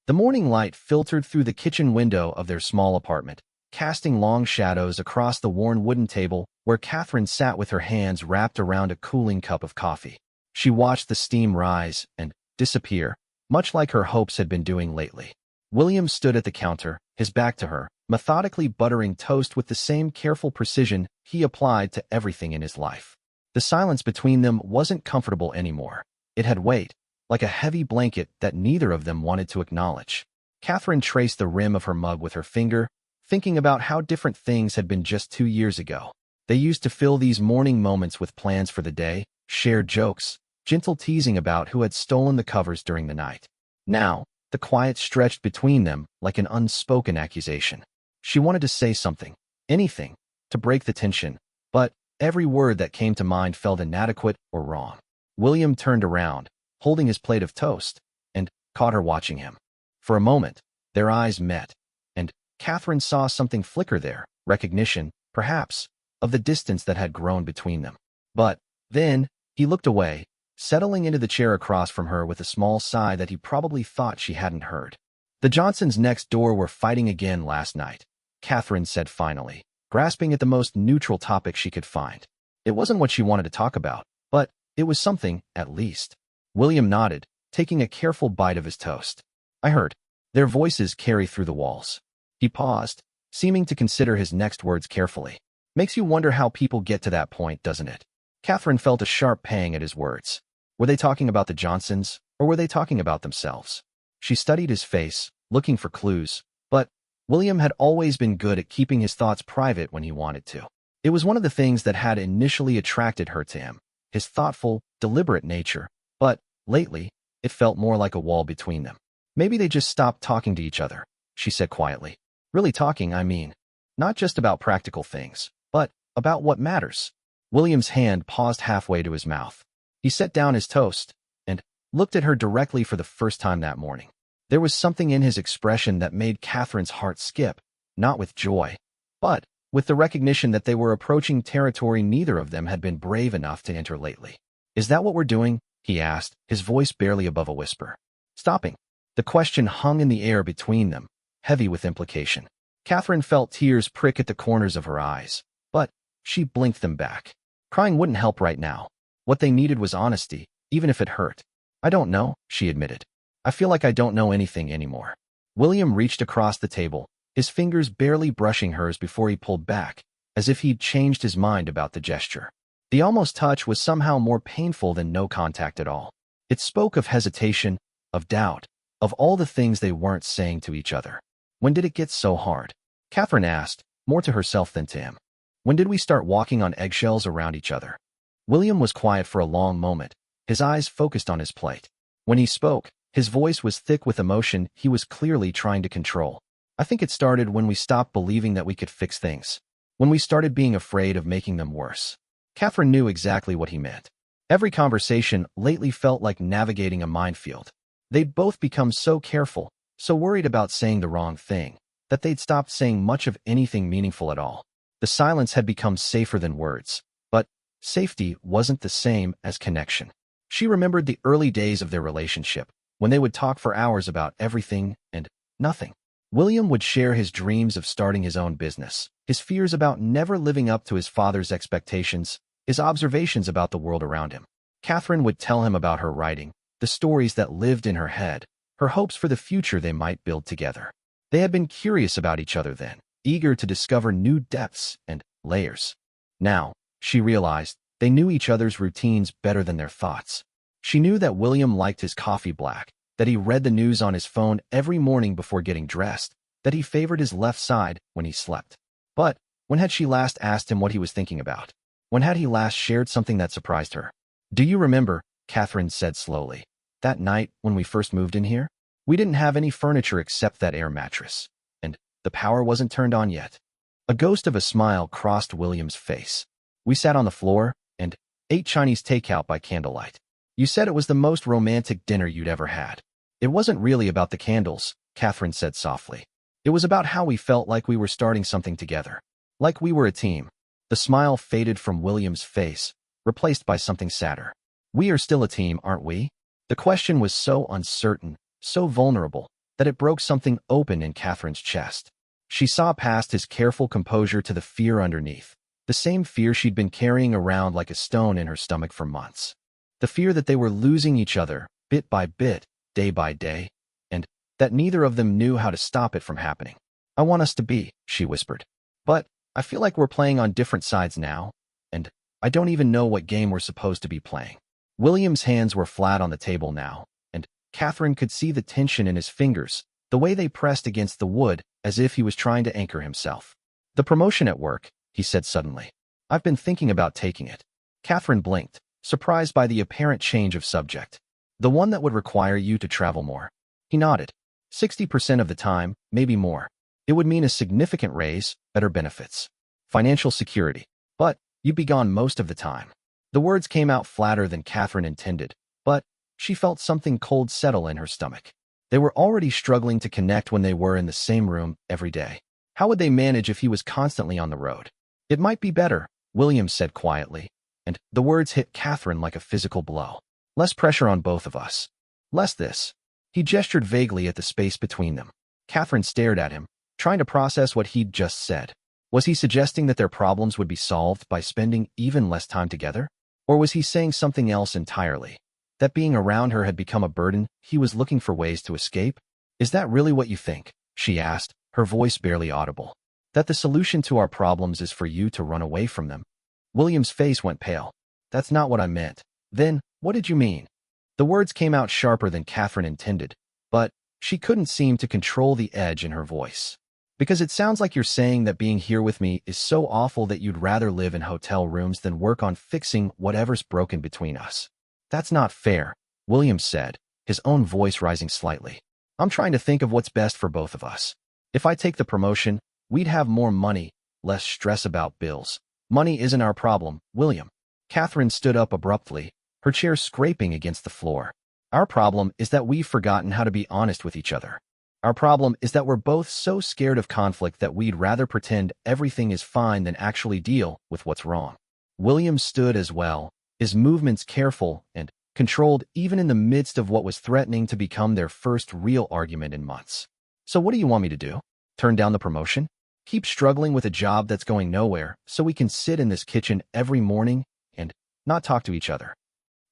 The morning light filtered through the kitchen window of their small apartment, casting long shadows across the worn wooden table where Catherine sat with her hands wrapped around a cooling cup of coffee. She watched the steam rise and disappear, much like her hopes had been doing lately. William stood at the counter, his back to her, methodically buttering toast with the same careful precision he applied to everything in his life. The silence between them wasn't comfortable anymore. It had weight, like a heavy blanket that neither of them wanted to acknowledge. Catherine traced the rim of her mug with her finger, thinking about how different things had been just 2 years ago. They used to fill these morning moments with plans for the day, shared jokes, gentle teasing about who had stolen the covers during the night. Now, the quiet stretched between them like an unspoken accusation. She wanted to say something, anything, to break the tension, but every word that came to mind felt inadequate or wrong. William turned around, holding his plate of toast, and caught her watching him. For a moment, their eyes met, and Catherine saw something flicker there, recognition, perhaps, of the distance that had grown between them. But then, he looked away, settling into the chair across from her with a small sigh that he probably thought she hadn't heard. "The Johnsons next door were fighting again last night," Catherine said finally, grasping at the most neutral topic she could find. It wasn't what she wanted to talk about, but it was something, at least. William nodded, taking a careful bite of his toast. "I heard. Their voices carry through the walls." He paused, seeming to consider his next words carefully. "Makes you wonder how people get to that point, doesn't it?" Catherine felt a sharp pang at his words. Were they talking about the Johnsons, or were they talking about themselves? She studied his face, looking for clues, but William had always been good at keeping his thoughts private when he wanted to. It was one of the things that had initially attracted her to him, his thoughtful, deliberate nature, but lately, it felt more like a wall between them. "Maybe they just stopped talking to each other," she said quietly. "Really talking, I mean. Not just about practical things, but about what matters." William's hand paused halfway to his mouth. He set down his toast and looked at her directly for the first time that morning. There was something in his expression that made Catherine's heart skip, not with joy, but with the recognition that they were approaching territory neither of them had been brave enough to enter lately. "Is that what we're doing?" he asked, his voice barely above a whisper. "Stopping?" The question hung in the air between them, heavy with implication. Catherine felt tears prick at the corners of her eyes, but she blinked them back. Crying wouldn't help right now. What they needed was honesty, even if it hurt. "I don't know," she admitted. "I feel like I don't know anything anymore." William reached across the table, his fingers barely brushing hers before he pulled back, as if he'd changed his mind about the gesture. The almost touch was somehow more painful than no contact at all. It spoke of hesitation, of doubt, of all the things they weren't saying to each other. "When did it get so hard?" Catherine asked, more to herself than to him. "When did we start walking on eggshells around each other?" William was quiet for a long moment, his eyes focused on his plate. When he spoke, his voice was thick with emotion he was clearly trying to control. "I think it started when we stopped believing that we could fix things. When we started being afraid of making them worse." Catherine knew exactly what he meant. Every conversation lately felt like navigating a minefield. They'd both become so careful, so worried about saying the wrong thing, that they'd stopped saying much of anything meaningful at all. The silence had become safer than words, but safety wasn't the same as connection. She remembered the early days of their relationship, when they would talk for hours about everything and nothing. William would share his dreams of starting his own business, his fears about never living up to his father's expectations, his observations about the world around him. Catherine would tell him about her writing, the stories that lived in her head, her hopes for the future they might build together. They had been curious about each other then, eager to discover new depths and layers. Now, she realized, they knew each other's routines better than their thoughts. She knew that William liked his coffee black, that he read the news on his phone every morning before getting dressed, that he favored his left side when he slept. But when had she last asked him what he was thinking about? When had he last shared something that surprised her? "Do you remember," Catherine said slowly, "that night when we first moved in here? We didn't have any furniture except that air mattress, and the power wasn't turned on yet." A ghost of a smile crossed William's face. "We sat on the floor and ate Chinese takeout by candlelight. You said it was the most romantic dinner you'd ever had." "It wasn't really about the candles," Catherine said softly. "It was about how we felt like we were starting something together. Like we were a team." The smile faded from William's face, replaced by something sadder. "We are still a team, aren't we?" The question was so uncertain, so vulnerable, that it broke something open in Catherine's chest. She saw past his careful composure to the fear underneath, the same fear she'd been carrying around like a stone in her stomach for months. The fear that they were losing each other, bit by bit, day by day, and that neither of them knew how to stop it from happening. "I want us to be," she whispered. "But I feel like we're playing on different sides now, and I don't even know what game we're supposed to be playing." William's hands were flat on the table now, and Catherine could see the tension in his fingers, the way they pressed against the wood as if he was trying to anchor himself. "The promotion at work," he said suddenly. "I've been thinking about taking it." Catherine blinked, surprised by the apparent change of subject. "The one that would require you to travel more?" He nodded. 60% of the time, maybe more. It would mean a significant raise, better benefits, financial security. But you'd be gone most of the time. The words came out flatter than Catherine intended, but she felt something cold settle in her stomach. They were already struggling to connect when they were in the same room every day. How would they manage if he was constantly on the road? "It might be better," William said quietly, and the words hit Catherine like a physical blow. "Less pressure on both of us. Less this." He gestured vaguely at the space between them. Catherine stared at him, trying to process what he'd just said. Was he suggesting that their problems would be solved by spending even less time together? Or was he saying something else entirely? That being around her had become a burden, he was looking for ways to escape? "Is that really what you think?" she asked, her voice barely audible. "That the solution to our problems is for you to run away from them?" William's face went pale. "That's not what I meant." "Then, what did you mean?" The words came out sharper than Catherine intended, but she couldn't seem to control the edge in her voice. "Because it sounds like you're saying that being here with me is so awful that you'd rather live in hotel rooms than work on fixing whatever's broken between us." "That's not fair," William said, his own voice rising slightly. "I'm trying to think of what's best for both of us. If I take the promotion, we'd have more money, less stress about bills. Money isn't our problem, William." Catherine stood up abruptly, her chair scraping against the floor. "Our problem is that we've forgotten how to be honest with each other. Our problem is that we're both so scared of conflict that we'd rather pretend everything is fine than actually deal with what's wrong." William stood as well, his movements careful and controlled even in the midst of what was threatening to become their first real argument in months. "So what do you want me to do? Turn down the promotion? Keep struggling with a job that's going nowhere so we can sit in this kitchen every morning and not talk to each other?"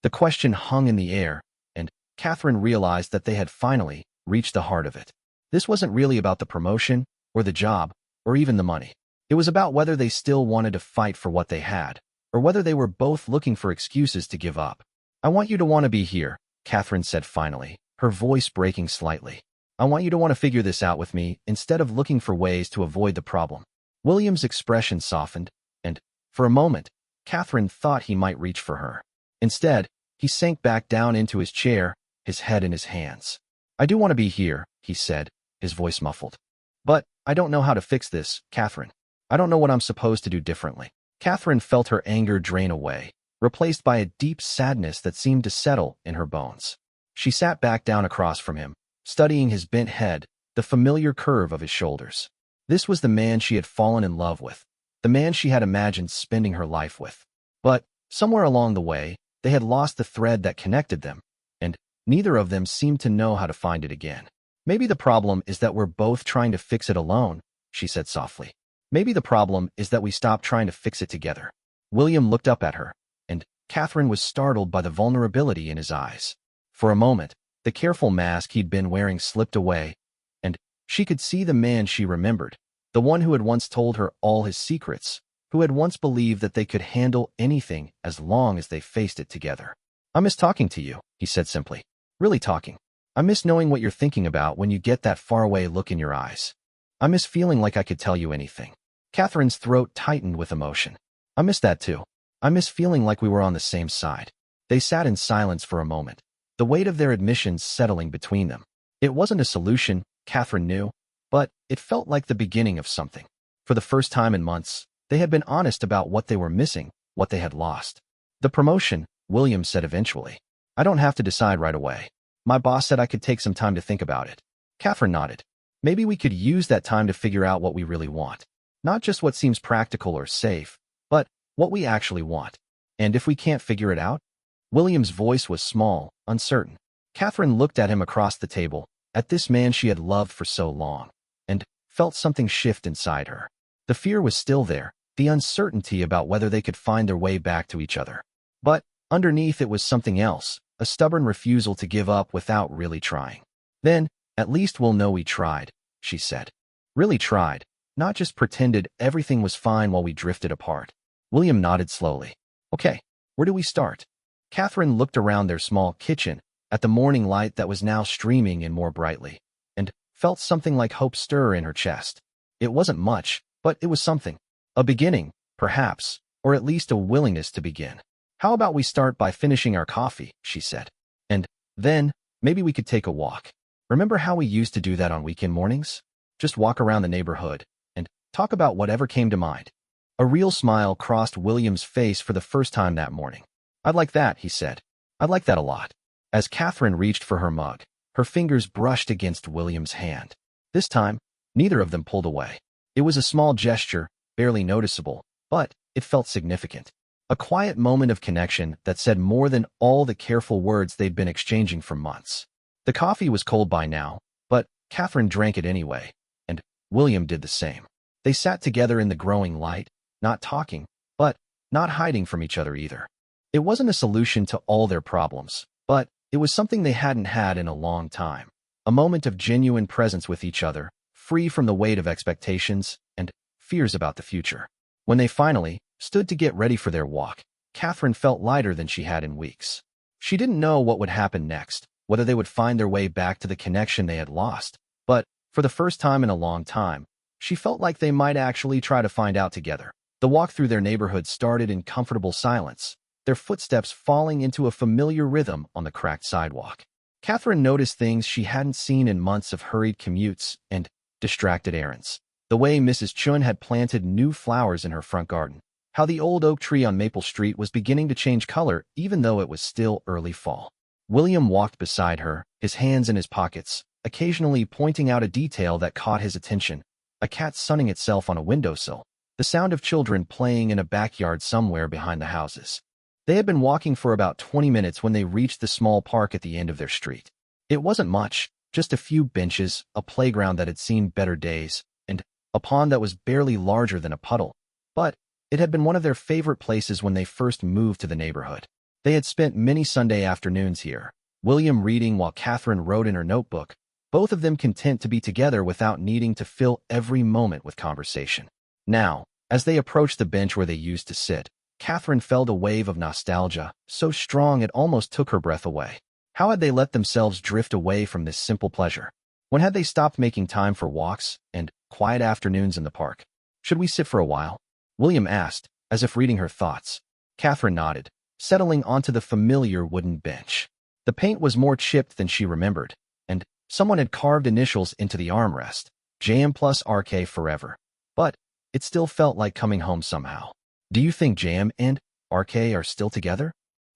The question hung in the air, and Catherine realized that they had finally reached the heart of it. This wasn't really about the promotion, or the job, or even the money. It was about whether they still wanted to fight for what they had, or whether they were both looking for excuses to give up. "I want you to want to be here," Catherine said finally, her voice breaking slightly. "I want you to want to figure this out with me instead of looking for ways to avoid the problem." William's expression softened, and, for a moment, Catherine thought he might reach for her. Instead, he sank back down into his chair, his head in his hands. "I do want to be here," he said, his voice muffled. "But I don't know how to fix this, Catherine. I don't know what I'm supposed to do differently." Catherine felt her anger drain away, replaced by a deep sadness that seemed to settle in her bones. She sat back down across from him, studying his bent head, the familiar curve of his shoulders. This was the man she had fallen in love with, the man she had imagined spending her life with. But somewhere along the way, they had lost the thread that connected them, and neither of them seemed to know how to find it again. "Maybe the problem is that we're both trying to fix it alone," she said softly. "Maybe the problem is that we stopped trying to fix it together." William looked up at her, and Catherine was startled by the vulnerability in his eyes. For a moment, the careful mask he'd been wearing slipped away, and she could see the man she remembered, the one who had once told her all his secrets, who had once believed that they could handle anything as long as they faced it together. "I miss talking to you," he said simply. "Really talking. I miss knowing what you're thinking about when you get that faraway look in your eyes. I miss feeling like I could tell you anything." Catherine's throat tightened with emotion. "I miss that too. I miss feeling like we were on the same side." They sat in silence for a moment, the weight of their admissions settling between them. It wasn't a solution, Catherine knew, but it felt like the beginning of something. For the first time in months, they had been honest about what they were missing, what they had lost. "The promotion," William said eventually. "I don't have to decide right away. My boss said I could take some time to think about it." Catherine nodded. "Maybe we could use that time to figure out what we really want. Not just what seems practical or safe, but what we actually want. And if we can't figure it out?" William's voice was small, uncertain. Catherine looked at him across the table, at this man she had loved for so long, and felt something shift inside her. The fear was still there, the uncertainty about whether they could find their way back to each other. But underneath it was something else, a stubborn refusal to give up without really trying. Then, at least we'll know we tried, she said. Really tried, not just pretended everything was fine while we drifted apart. William nodded slowly. Okay, where do we start? Catherine looked around their small kitchen, at the morning light that was now streaming in more brightly, and felt something like hope stir in her chest. It wasn't much, but it was something. A beginning, perhaps, or at least a willingness to begin. How about we start by finishing our coffee, she said. And then, maybe we could take a walk. Remember how we used to do that on weekend mornings? Just walk around the neighborhood, and talk about whatever came to mind. A real smile crossed William's face for the first time that morning. I'd like that, he said. I'd like that a lot. As Catherine reached for her mug, her fingers brushed against William's hand. This time, neither of them pulled away. It was a small gesture, barely noticeable, but it felt significant. A quiet moment of connection that said more than all the careful words they'd been exchanging for months. The coffee was cold by now, but Catherine drank it anyway, and William did the same. They sat together in the growing light, not talking, but not hiding from each other either. It wasn't a solution to all their problems, but it was something they hadn't had in a long time. A moment of genuine presence with each other, free from the weight of expectations and fears about the future. When they finally stood to get ready for their walk, Catherine felt lighter than she had in weeks. She didn't know what would happen next, whether they would find their way back to the connection they had lost, but for the first time in a long time, she felt like they might actually try to find out together. The walk through their neighborhood started in comfortable silence, their footsteps falling into a familiar rhythm on the cracked sidewalk. Catherine noticed things she hadn't seen in months of hurried commutes and distracted errands. The way Mrs. Chun had planted new flowers in her front garden. How the old oak tree on Maple Street was beginning to change color even though it was still early fall. William walked beside her, his hands in his pockets, occasionally pointing out a detail that caught his attention. A cat sunning itself on a windowsill. The sound of children playing in a backyard somewhere behind the houses. They had been walking for about 20 minutes when they reached the small park at the end of their street. It wasn't much, just a few benches, a playground that had seen better days, and a pond that was barely larger than a puddle. But it had been one of their favorite places when they first moved to the neighborhood. They had spent many Sunday afternoons here, William reading while Catherine wrote in her notebook, both of them content to be together without needing to fill every moment with conversation. Now, as they approached the bench where they used to sit, Catherine felt a wave of nostalgia, so strong it almost took her breath away. How had they let themselves drift away from this simple pleasure? When had they stopped making time for walks and quiet afternoons in the park? Should we sit for a while? William asked, as if reading her thoughts. Catherine nodded, settling onto the familiar wooden bench. The paint was more chipped than she remembered, and someone had carved initials into the armrest, JM plus RK forever. But it still felt like coming home somehow. Do you think JM and RK are still together?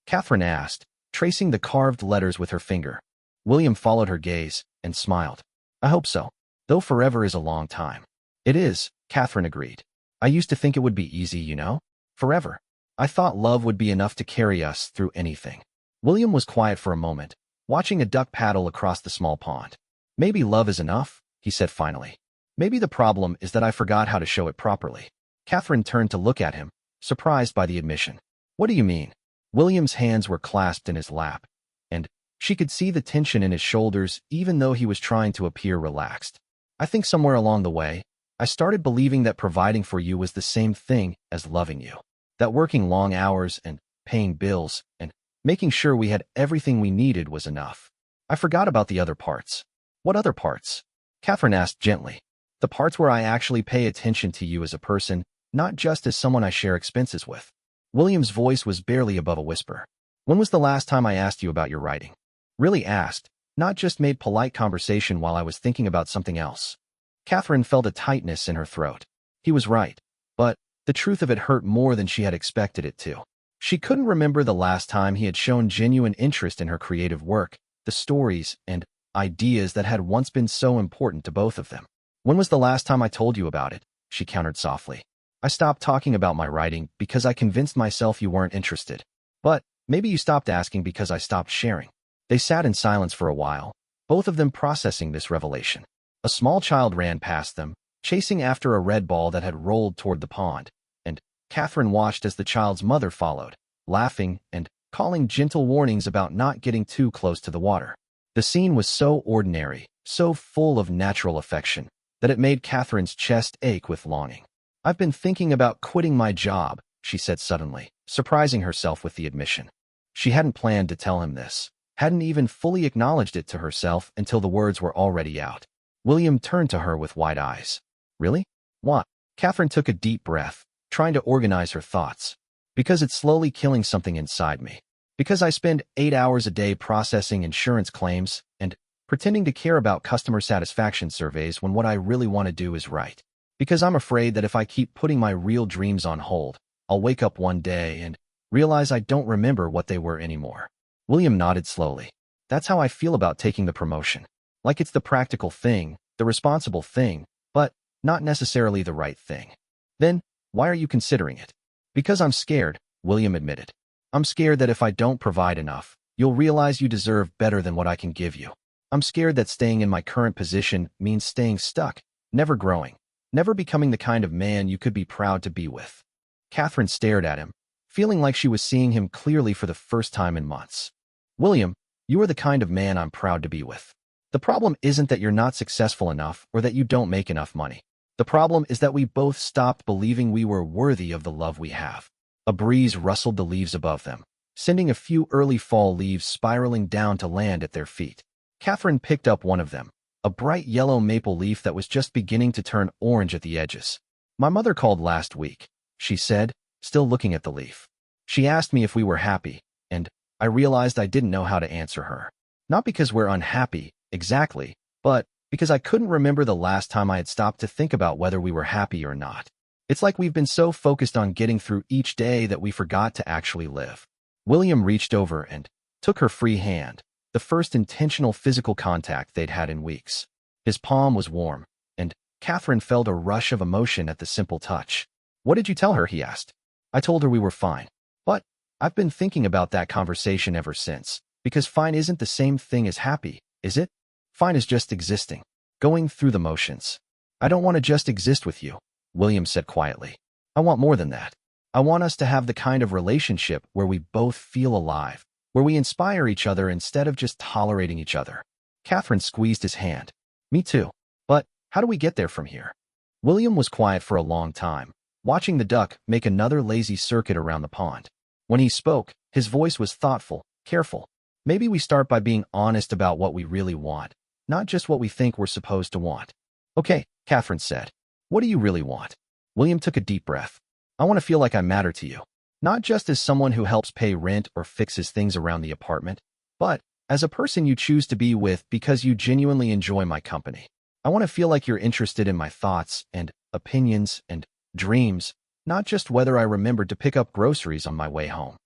Catherine asked, tracing the carved letters with her finger. William followed her gaze and smiled. I hope so, though forever is a long time. It is, Catherine agreed. I used to think it would be easy, you know? Forever. I thought love would be enough to carry us through anything. William was quiet for a moment, watching a duck paddle across the small pond. Maybe love is enough, he said finally. Maybe the problem is that I forgot how to show it properly. Catherine turned to look at him, surprised by the admission. What do you mean? William's hands were clasped in his lap, and she could see the tension in his shoulders even though he was trying to appear relaxed. I think somewhere along the way, I started believing that providing for you was the same thing as loving you. That working long hours and paying bills and making sure we had everything we needed was enough. I forgot about the other parts. What other parts? Catherine asked gently. The parts where I actually pay attention to you as a person, not just as someone I share expenses with. William's voice was barely above a whisper. When was the last time I asked you about your writing? Really asked, not just made polite conversation while I was thinking about something else. Catherine felt a tightness in her throat. He was right, but the truth of it hurt more than she had expected it to. She couldn't remember the last time he had shown genuine interest in her creative work, the stories and ideas that had once been so important to both of them. When was the last time I told you about it? She countered softly. I stopped talking about my writing because I convinced myself you weren't interested. But maybe you stopped asking because I stopped sharing. They sat in silence for a while, both of them processing this revelation. A small child ran past them, chasing after a red ball that had rolled toward the pond, and Catherine watched as the child's mother followed, laughing and calling gentle warnings about not getting too close to the water. The scene was so ordinary, so full of natural affection, that it made Catherine's chest ache with longing. "I've been thinking about quitting my job," she said suddenly, surprising herself with the admission. She hadn't planned to tell him this, hadn't even fully acknowledged it to herself until the words were already out. William turned to her with wide eyes. "Really? What?" Catherine took a deep breath, trying to organize her thoughts. "Because it's slowly killing something inside me. Because I spend 8 hours a day processing insurance claims and pretending to care about customer satisfaction surveys when what I really want to do is right. Because I'm afraid that if I keep putting my real dreams on hold, I'll wake up one day and realize I don't remember what they were anymore." William nodded slowly. "That's how I feel about taking the promotion. Like it's the practical thing, the responsible thing, but not necessarily the right thing." "Then, why are you considering it?" "Because I'm scared," William admitted. "I'm scared that if I don't provide enough, you'll realize you deserve better than what I can give you. I'm scared that staying in my current position means staying stuck, never growing, never becoming the kind of man you could be proud to be with." Catherine stared at him, feeling like she was seeing him clearly for the first time in months. "William, you are the kind of man I'm proud to be with. The problem isn't that you're not successful enough or that you don't make enough money. The problem is that we both stopped believing we were worthy of the love we have." A breeze rustled the leaves above them, sending a few early fall leaves spiraling down to land at their feet. Catherine picked up one of them, a bright yellow maple leaf that was just beginning to turn orange at the edges. "My mother called last week," she said, still looking at the leaf. "She asked me if we were happy, and I realized I didn't know how to answer her. Not because we're unhappy, exactly, but because I couldn't remember the last time I had stopped to think about whether we were happy or not. It's like we've been so focused on getting through each day that we forgot to actually live." William reached over and took her free hand, the first intentional physical contact they'd had in weeks. His palm was warm, and Catherine felt a rush of emotion at the simple touch. "What did you tell her?" he asked. "I told her we were fine. But I've been thinking about that conversation ever since, because fine isn't the same thing as happy, is it? Fine is just existing, going through the motions." "I don't want to just exist with you," William said quietly. "I want more than that. I want us to have the kind of relationship where we both feel alive, where we inspire each other instead of just tolerating each other." Catherine squeezed his hand. "Me too. But how do we get there from here?" William was quiet for a long time, watching the duck make another lazy circuit around the pond. When he spoke, his voice was thoughtful, careful. "Maybe we start by being honest about what we really want, not just what we think we're supposed to want." "Okay," Catherine said. "What do you really want?" William took a deep breath. "I want to feel like I matter to you. Not just as someone who helps pay rent or fixes things around the apartment, but as a person you choose to be with because you genuinely enjoy my company. I want to feel like you're interested in my thoughts and opinions and dreams, not just whether I remembered to pick up groceries on my way home."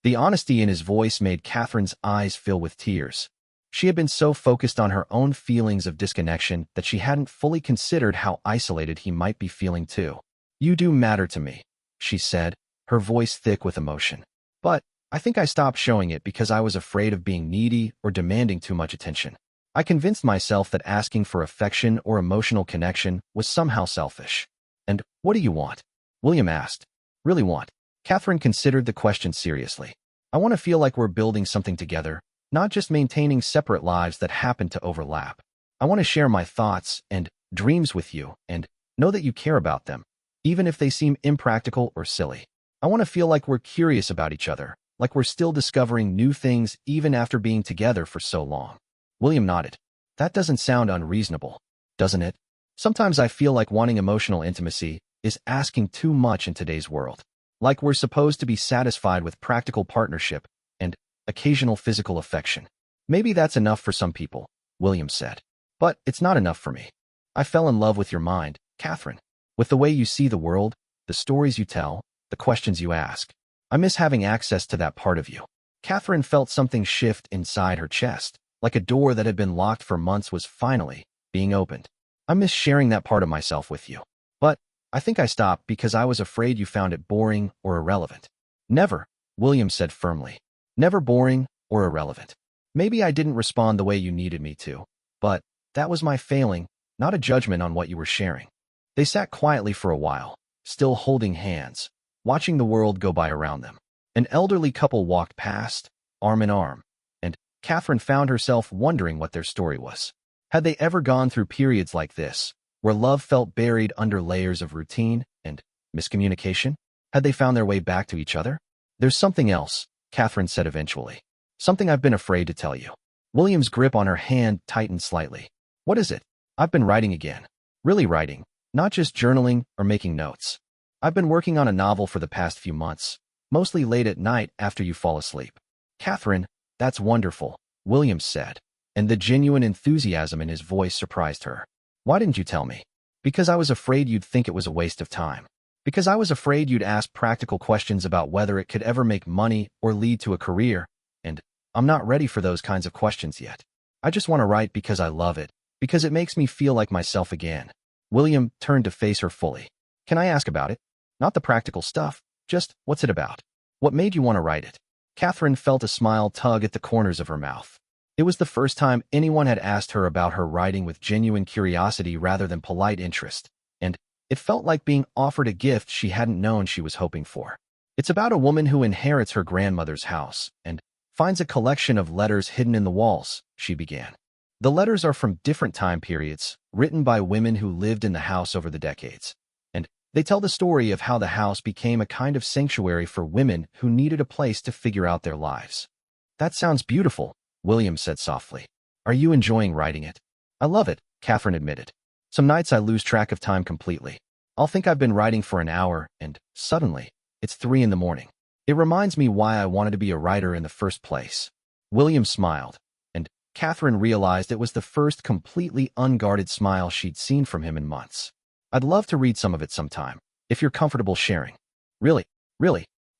The honesty in his voice made Catherine's eyes fill with tears. She had been so focused on her own feelings of disconnection that she hadn't fully considered how isolated he might be feeling too. "You do matter to me," she said, her voice thick with emotion. "But I think I stopped showing it because I was afraid of being needy or demanding too much attention. I convinced myself that asking for affection or emotional connection was somehow selfish." "And what do you want?" William asked. "Really want?" Catherine considered the question seriously. "I want to feel like we're building something together, not just maintaining separate lives that happen to overlap. I want to share my thoughts and dreams with you and know that you care about them, even if they seem impractical or silly. I want to feel like we're curious about each other, like we're still discovering new things even after being together for so long." William nodded. "That doesn't sound unreasonable, doesn't it? Sometimes I feel like wanting emotional intimacy is asking too much in today's world. Like we're supposed to be satisfied with practical partnership and occasional physical affection. Maybe that's enough for some people," William said. "But it's not enough for me. I fell in love with your mind, Catherine, with the way you see the world, the stories you tell, the questions you ask. I miss having access to that part of you." Catherine felt something shift inside her chest, like a door that had been locked for months was finally being opened. "I miss sharing that part of myself with you. But I think I stopped because I was afraid you found it boring or irrelevant." "Never," William said firmly. "Never boring or irrelevant. Maybe I didn't respond the way you needed me to, but that was my failing, not a judgment on what you were sharing. They sat quietly for a while, still holding hands, watching the world go by around them. An elderly couple walked past, arm in arm, and Catherine found herself wondering what their story was. Had they ever gone through periods like this, where love felt buried under layers of routine and miscommunication? Had they found their way back to each other? There's something else, Catherine said eventually. Something I've been afraid to tell you. William's grip on her hand tightened slightly. What is it? I've been writing again. Really writing, not just journaling or making notes. I've been working on a novel for the past few months, mostly late at night after you fall asleep. Catherine, that's wonderful, William said, and the genuine enthusiasm in his voice surprised her. Why didn't you tell me? Because I was afraid you'd think it was a waste of time. Because I was afraid you'd ask practical questions about whether it could ever make money or lead to a career, and I'm not ready for those kinds of questions yet. I just want to write because I love it, because it makes me feel like myself again. William turned to face her fully. Can I ask about it? Not the practical stuff, just what's it about? What made you want to write it? Catherine felt a smile tug at the corners of her mouth. It was the first time anyone had asked her about her writing with genuine curiosity rather than polite interest, and it felt like being offered a gift she hadn't known she was hoping for. It's about a woman who inherits her grandmother's house and finds a collection of letters hidden in the walls, she began. The letters are from different time periods, written by women who lived in the house over the decades, and they tell the story of how the house became a kind of sanctuary for women who needed a place to figure out their lives. That sounds beautiful, William said softly. Are you enjoying writing it? I love it, Catherine admitted. Some nights I lose track of time completely. I'll think I've been writing for an hour, and suddenly, it's 3 in the morning. It reminds me why I wanted to be a writer in the first place. William smiled, and Catherine realized it was the first completely unguarded smile she'd seen from him in months. I'd love to read some of it sometime, if you're comfortable sharing. Really,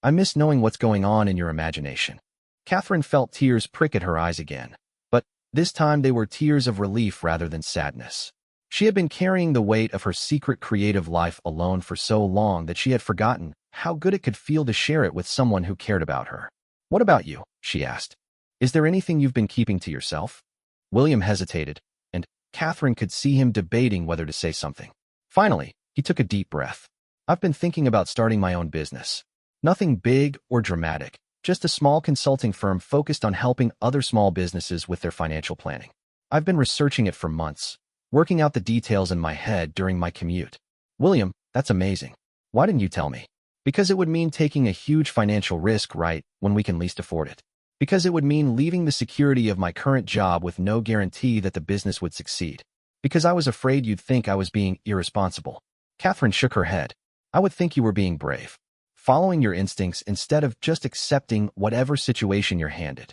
I miss knowing what's going on in your imagination. Catherine felt tears prick at her eyes again, but this time they were tears of relief rather than sadness. She had been carrying the weight of her secret creative life alone for so long that she had forgotten how good it could feel to share it with someone who cared about her. What about you? She asked. Is there anything you've been keeping to yourself? William hesitated, and Catherine could see him debating whether to say something. Finally, he took a deep breath. I've been thinking about starting my own business. Nothing big or dramatic, just a small consulting firm focused on helping other small businesses with their financial planning. I've been researching it for months, working out the details in my head during my commute. William, that's amazing. Why didn't you tell me? Because it would mean taking a huge financial risk right when we can least afford it. Because it would mean leaving the security of my current job with no guarantee that the business would succeed. Because I was afraid you'd think I was being irresponsible. Catherine shook her head. I would think you were being brave, following your instincts instead of just accepting whatever situation you're handed.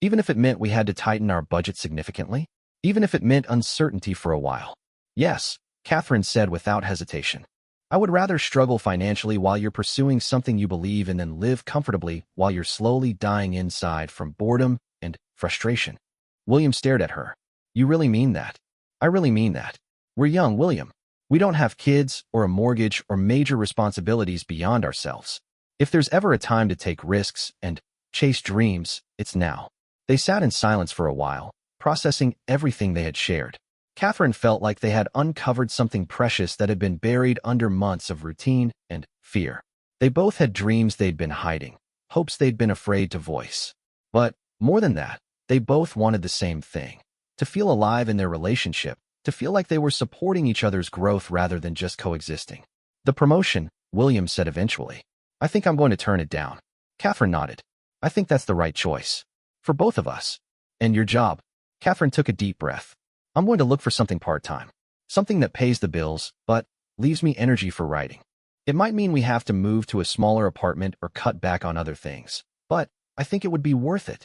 Even if it meant we had to tighten our budget significantly, even if it meant uncertainty for a while. Yes, Catherine said without hesitation. I would rather struggle financially while you're pursuing something you believe in than live comfortably while you're slowly dying inside from boredom and frustration. William stared at her. You really mean that? I really mean that. We're young, William. We don't have kids or a mortgage or major responsibilities beyond ourselves. If there's ever a time to take risks and chase dreams, it's now. They sat in silence for a while, processing everything they had shared. Catherine felt like they had uncovered something precious that had been buried under months of routine and fear. They both had dreams they'd been hiding, hopes they'd been afraid to voice. But, more than that, they both wanted the same thing. To feel alive in their relationship, to feel like they were supporting each other's growth rather than just coexisting. The promotion, William said eventually. I think I'm going to turn it down. Catherine nodded. I think that's the right choice. For both of us. And your job. Catherine took a deep breath. I'm going to look for something part-time. Something that pays the bills, but leaves me energy for writing. It might mean we have to move to a smaller apartment or cut back on other things, but I think it would be worth it.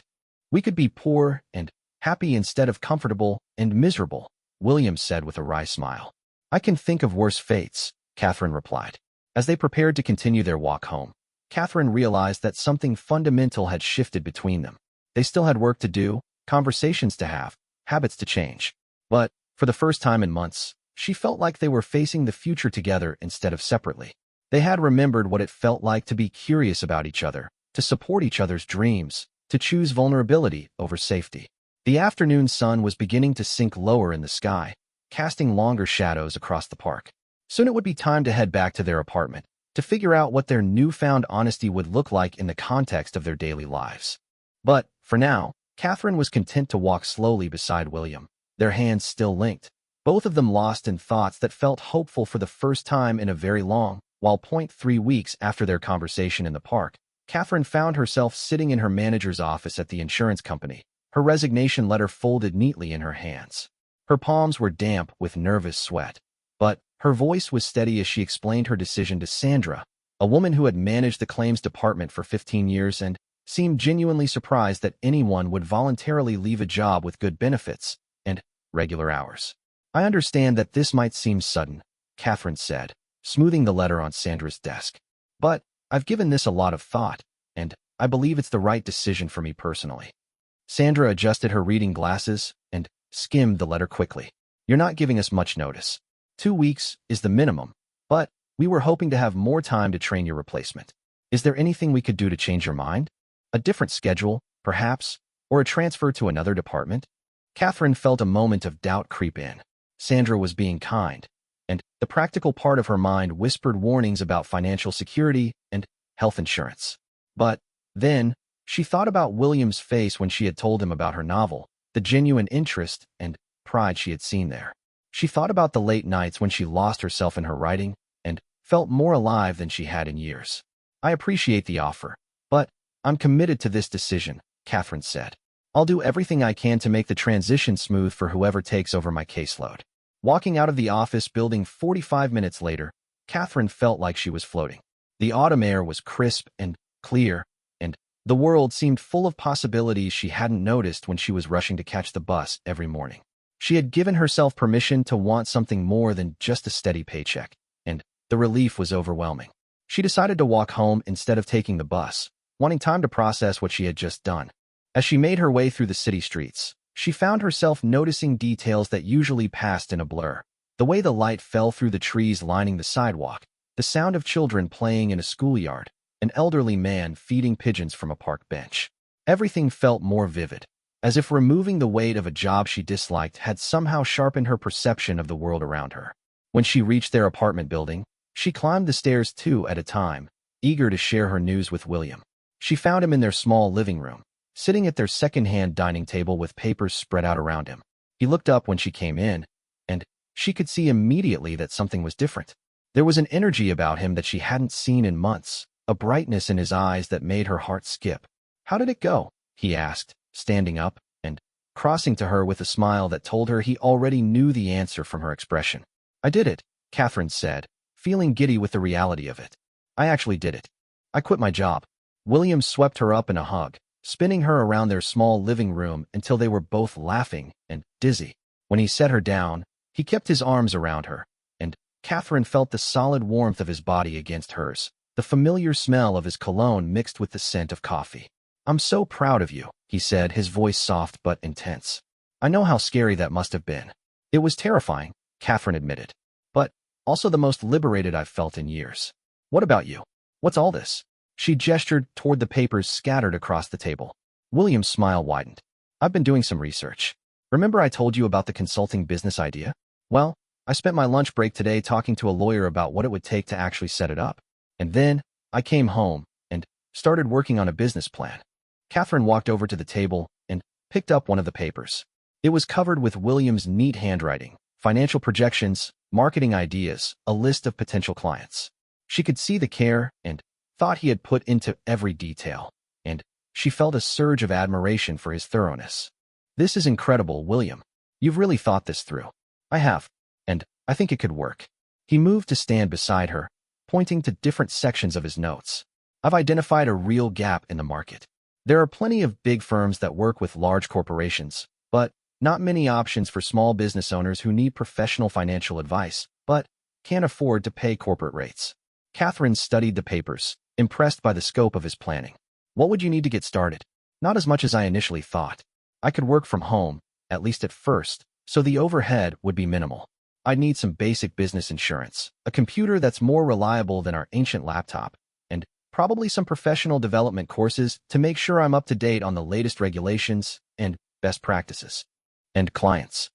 We could be poor and happy instead of comfortable and miserable, William said with a wry smile. I can think of worse fates, Catherine replied. As they prepared to continue their walk home, Catherine realized that something fundamental had shifted between them. They still had work to do, conversations to have, habits to change. But, for the first time in months, she felt like they were facing the future together instead of separately. They had remembered what it felt like to be curious about each other, to support each other's dreams, to choose vulnerability over safety. The afternoon sun was beginning to sink lower in the sky, casting longer shadows across the park. Soon it would be time to head back to their apartment, to figure out what their newfound honesty would look like in the context of their daily lives. But, for now, Catherine was content to walk slowly beside William, their hands still linked, both of them lost in thoughts that felt hopeful for the first time in a very long, while 3 weeks after their conversation in the park, Catherine found herself sitting in her manager's office at the insurance company, her resignation letter folded neatly in her hands. Her palms were damp with nervous sweat, but her voice was steady as she explained her decision to Sandra, a woman who had managed the claims department for 15 years and seemed genuinely surprised that anyone would voluntarily leave a job with good benefits and regular hours. "I understand that this might seem sudden," Catherine said, smoothing the letter on Sandra's desk. "But I've given this a lot of thought, and I believe it's the right decision for me personally." Sandra adjusted her reading glasses and skimmed the letter quickly. "You're not giving us much notice. 2 weeks is the minimum, but we were hoping to have more time to train your replacement. Is there anything we could do to change your mind? A different schedule, perhaps, or a transfer to another department?" Catherine felt a moment of doubt creep in. Sandra was being kind, and the practical part of her mind whispered warnings about financial security and health insurance. But then, she thought about William's face when she had told him about her novel, the genuine interest and pride she had seen there. She thought about the late nights when she lost herself in her writing and felt more alive than she had in years. "I appreciate the offer, but I'm committed to this decision," Catherine said. "I'll do everything I can to make the transition smooth for whoever takes over my caseload." Walking out of the office building 45 minutes later, Catherine felt like she was floating. The autumn air was crisp and clear, and the world seemed full of possibilities she hadn't noticed when she was rushing to catch the bus every morning. She had given herself permission to want something more than just a steady paycheck, and the relief was overwhelming. She decided to walk home instead of taking the bus, wanting time to process what she had just done. As she made her way through the city streets, she found herself noticing details that usually passed in a blur. The way the light fell through the trees lining the sidewalk, the sound of children playing in a schoolyard, an elderly man feeding pigeons from a park bench. Everything felt more vivid, as if removing the weight of a job she disliked had somehow sharpened her perception of the world around her. When she reached their apartment building, she climbed the stairs 2 at a time, eager to share her news with William. She found him in their small living room, sitting at their second-hand dining table with papers spread out around him. He looked up when she came in, and she could see immediately that something was different. There was an energy about him that she hadn't seen in months, a brightness in his eyes that made her heart skip. "How did it go?" he asked, standing up and crossing to her with a smile that told her he already knew the answer from her expression. "I did it," Catherine said, feeling giddy with the reality of it. "I actually did it. I quit my job." William swept her up in a hug, spinning her around their small living room until they were both laughing and dizzy. When he set her down, he kept his arms around her, and Catherine felt the solid warmth of his body against hers, the familiar smell of his cologne mixed with the scent of coffee. "I'm so proud of you," he said, his voice soft but intense. "I know how scary that must have been." "It was terrifying," Catherine admitted, "but also the most liberated I've felt in years." "What about you? What's all this?" She gestured toward the papers scattered across the table. William's smile widened. "I've been doing some research. Remember I told you about the consulting business idea? Well, I spent my lunch break today talking to a lawyer about what it would take to actually set it up. And then I came home and started working on a business plan." Catherine walked over to the table and picked up one of the papers. It was covered with William's neat handwriting, financial projections, marketing ideas, a list of potential clients. She could see the care and thought he had put into every detail, and she felt a surge of admiration for his thoroughness. "This is incredible, William. You've really thought this through." "I have, and I think it could work." He moved to stand beside her, pointing to different sections of his notes. "I've identified a real gap in the market. There are plenty of big firms that work with large corporations, but not many options for small business owners who need professional financial advice, but can't afford to pay corporate rates." Catherine studied the papers, impressed by the scope of his planning. "What would you need to get started?" "Not as much as I initially thought. I could work from home, at least at first, so the overhead would be minimal. I'd need some basic business insurance, a computer that's more reliable than our ancient laptop, and probably some professional development courses to make sure I'm up to date on the latest regulations and best practices, and clients.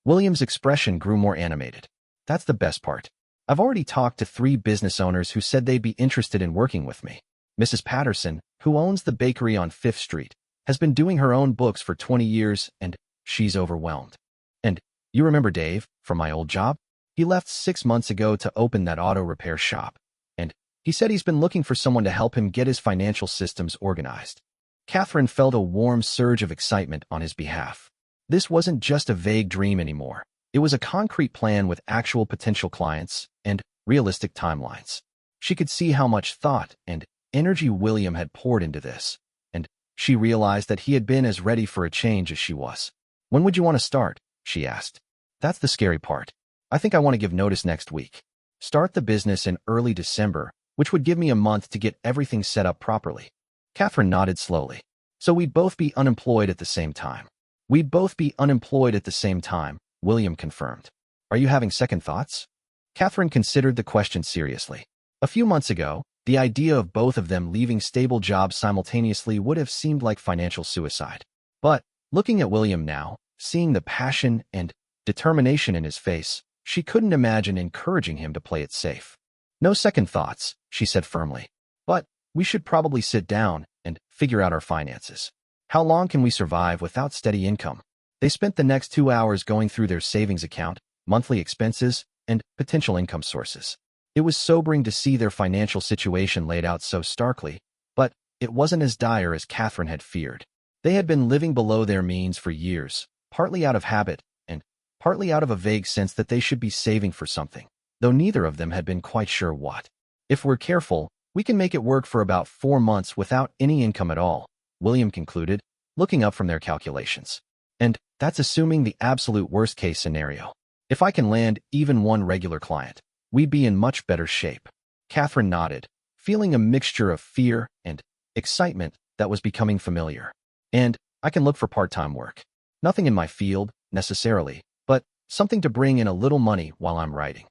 William's expression grew more animated. That's the best part. I've already talked to 3 business owners who said they'd be interested in working with me. Mrs. Patterson, who owns the bakery on 5th Street, has been doing her own books for 20 years, and she's overwhelmed. And you remember Dave from my old job? He left 6 months ago to open that auto repair shop, and he said he's been looking for someone to help him get his financial systems organized. Catherine felt a warm surge of excitement on his behalf. This wasn't just a vague dream anymore. It was a concrete plan with actual potential clients and realistic timelines. She could see how much thought and energy William had poured into this, and she realized that he had been as ready for a change as she was. When would you want to start? She asked. That's the scary part. I think I want to give notice next week. Start the business in early December, which would give me a month to get everything set up properly. Catherine nodded slowly. So we'd both be unemployed at the same time. We'd both be unemployed at the same time, William confirmed. Are you having second thoughts? Catherine considered the question seriously. A few months ago, the idea of both of them leaving stable jobs simultaneously would have seemed like financial suicide. But, looking at William now, seeing the passion and determination in his face, she couldn't imagine encouraging him to play it safe. No second thoughts, she said firmly. But we should probably sit down and figure out our finances. How long can we survive without steady income? They spent the next 2 hours going through their savings account, monthly expenses, and potential income sources. It was sobering to see their financial situation laid out so starkly, but it wasn't as dire as Catherine had feared. They had been living below their means for years, partly out of habit and partly out of a vague sense that they should be saving for something, though neither of them had been quite sure what. If we're careful, we can make it work for about 4 months without any income at all, William concluded, looking up from their calculations. And that's assuming the absolute worst-case scenario. If I can land even one regular client, we'd be in much better shape. Catherine nodded, feeling a mixture of fear and excitement that was becoming familiar. And I can look for part-time work. Nothing in my field, necessarily, but something to bring in a little money while I'm writing.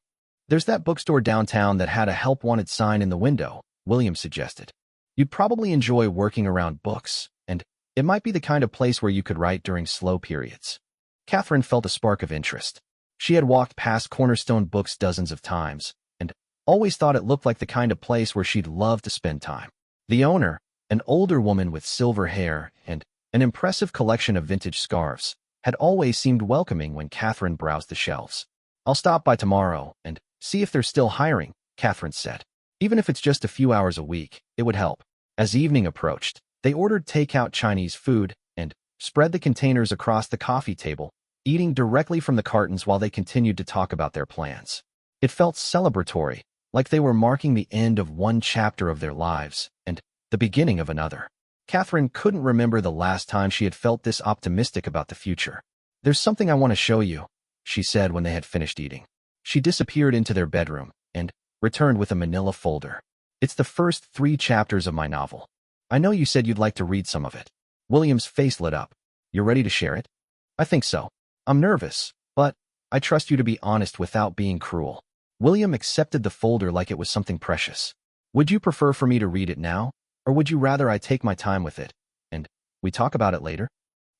There's that bookstore downtown that had a help wanted sign in the window, William suggested. You'd probably enjoy working around books, and it might be the kind of place where you could write during slow periods. Catherine felt a spark of interest. She had walked past Cornerstone Books dozens of times, and always thought it looked like the kind of place where she'd love to spend time. The owner, an older woman with silver hair and an impressive collection of vintage scarves, had always seemed welcoming when Catherine browsed the shelves. I'll stop by tomorrow and see if they're still hiring, Catherine said. Even if it's just a few hours a week, it would help. As evening approached, they ordered takeout Chinese food and spread the containers across the coffee table, eating directly from the cartons while they continued to talk about their plans. It felt celebratory, like they were marking the end of one chapter of their lives and the beginning of another. Catherine couldn't remember the last time she had felt this optimistic about the future. There's something I want to show you, she said when they had finished eating. She disappeared into their bedroom and returned with a manila folder. It's the first 3 chapters of my novel. I know you said you'd like to read some of it. William's face lit up. You're ready to share it? I think so. I'm nervous, but I trust you to be honest without being cruel. William accepted the folder like it was something precious. Would you prefer for me to read it now, or would you rather I take my time with it, and we talk about it later?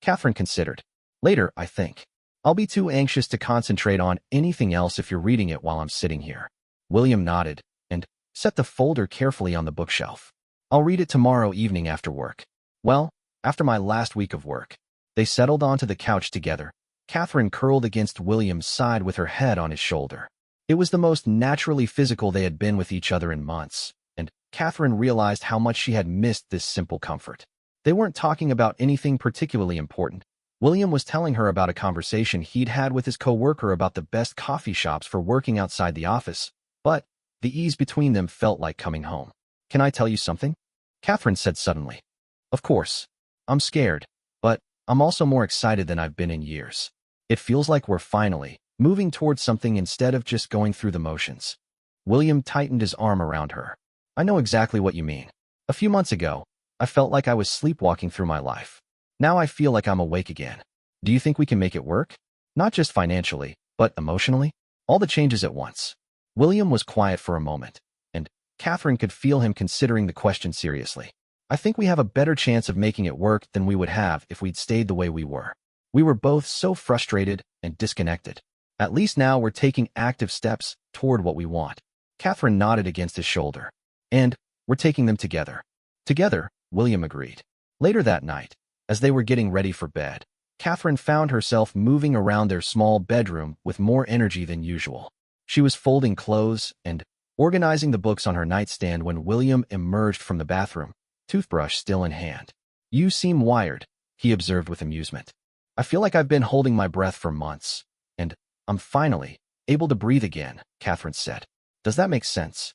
Catherine considered. Later, I think. I'll be too anxious to concentrate on anything else if you're reading it while I'm sitting here. William nodded and set the folder carefully on the bookshelf. I'll read it tomorrow evening after work. Well, after my last week of work. They settled onto the couch together. Catherine curled against William's side with her head on his shoulder. It was the most naturally physical they had been with each other in months, and Catherine realized how much she had missed this simple comfort. They weren't talking about anything particularly important. William was telling her about a conversation he'd had with his coworker about the best coffee shops for working outside the office, but the ease between them felt like coming home. Can I tell you something? Catherine said suddenly. Of course. I'm scared, but I'm also more excited than I've been in years. It feels like we're finally moving towards something instead of just going through the motions. William tightened his arm around her. I know exactly what you mean. A few months ago, I felt like I was sleepwalking through my life. Now I feel like I'm awake again. Do you think we can make it work? Not just financially, but emotionally? All the changes at once. William was quiet for a moment, and Catherine could feel him considering the question seriously. I think we have a better chance of making it work than we would have if we'd stayed the way we were. We were both so frustrated and disconnected. At least now we're taking active steps toward what we want. Catherine nodded against his shoulder. And we're taking them together. Together, William agreed. Later that night, as they were getting ready for bed, Catherine found herself moving around their small bedroom with more energy than usual. She was folding clothes and organizing the books on her nightstand when William emerged from the bathroom, toothbrush still in hand. "You seem wired," he observed with amusement. "I feel like I've been holding my breath for months, and I'm finally able to breathe again," Catherine said. "Does that make sense?"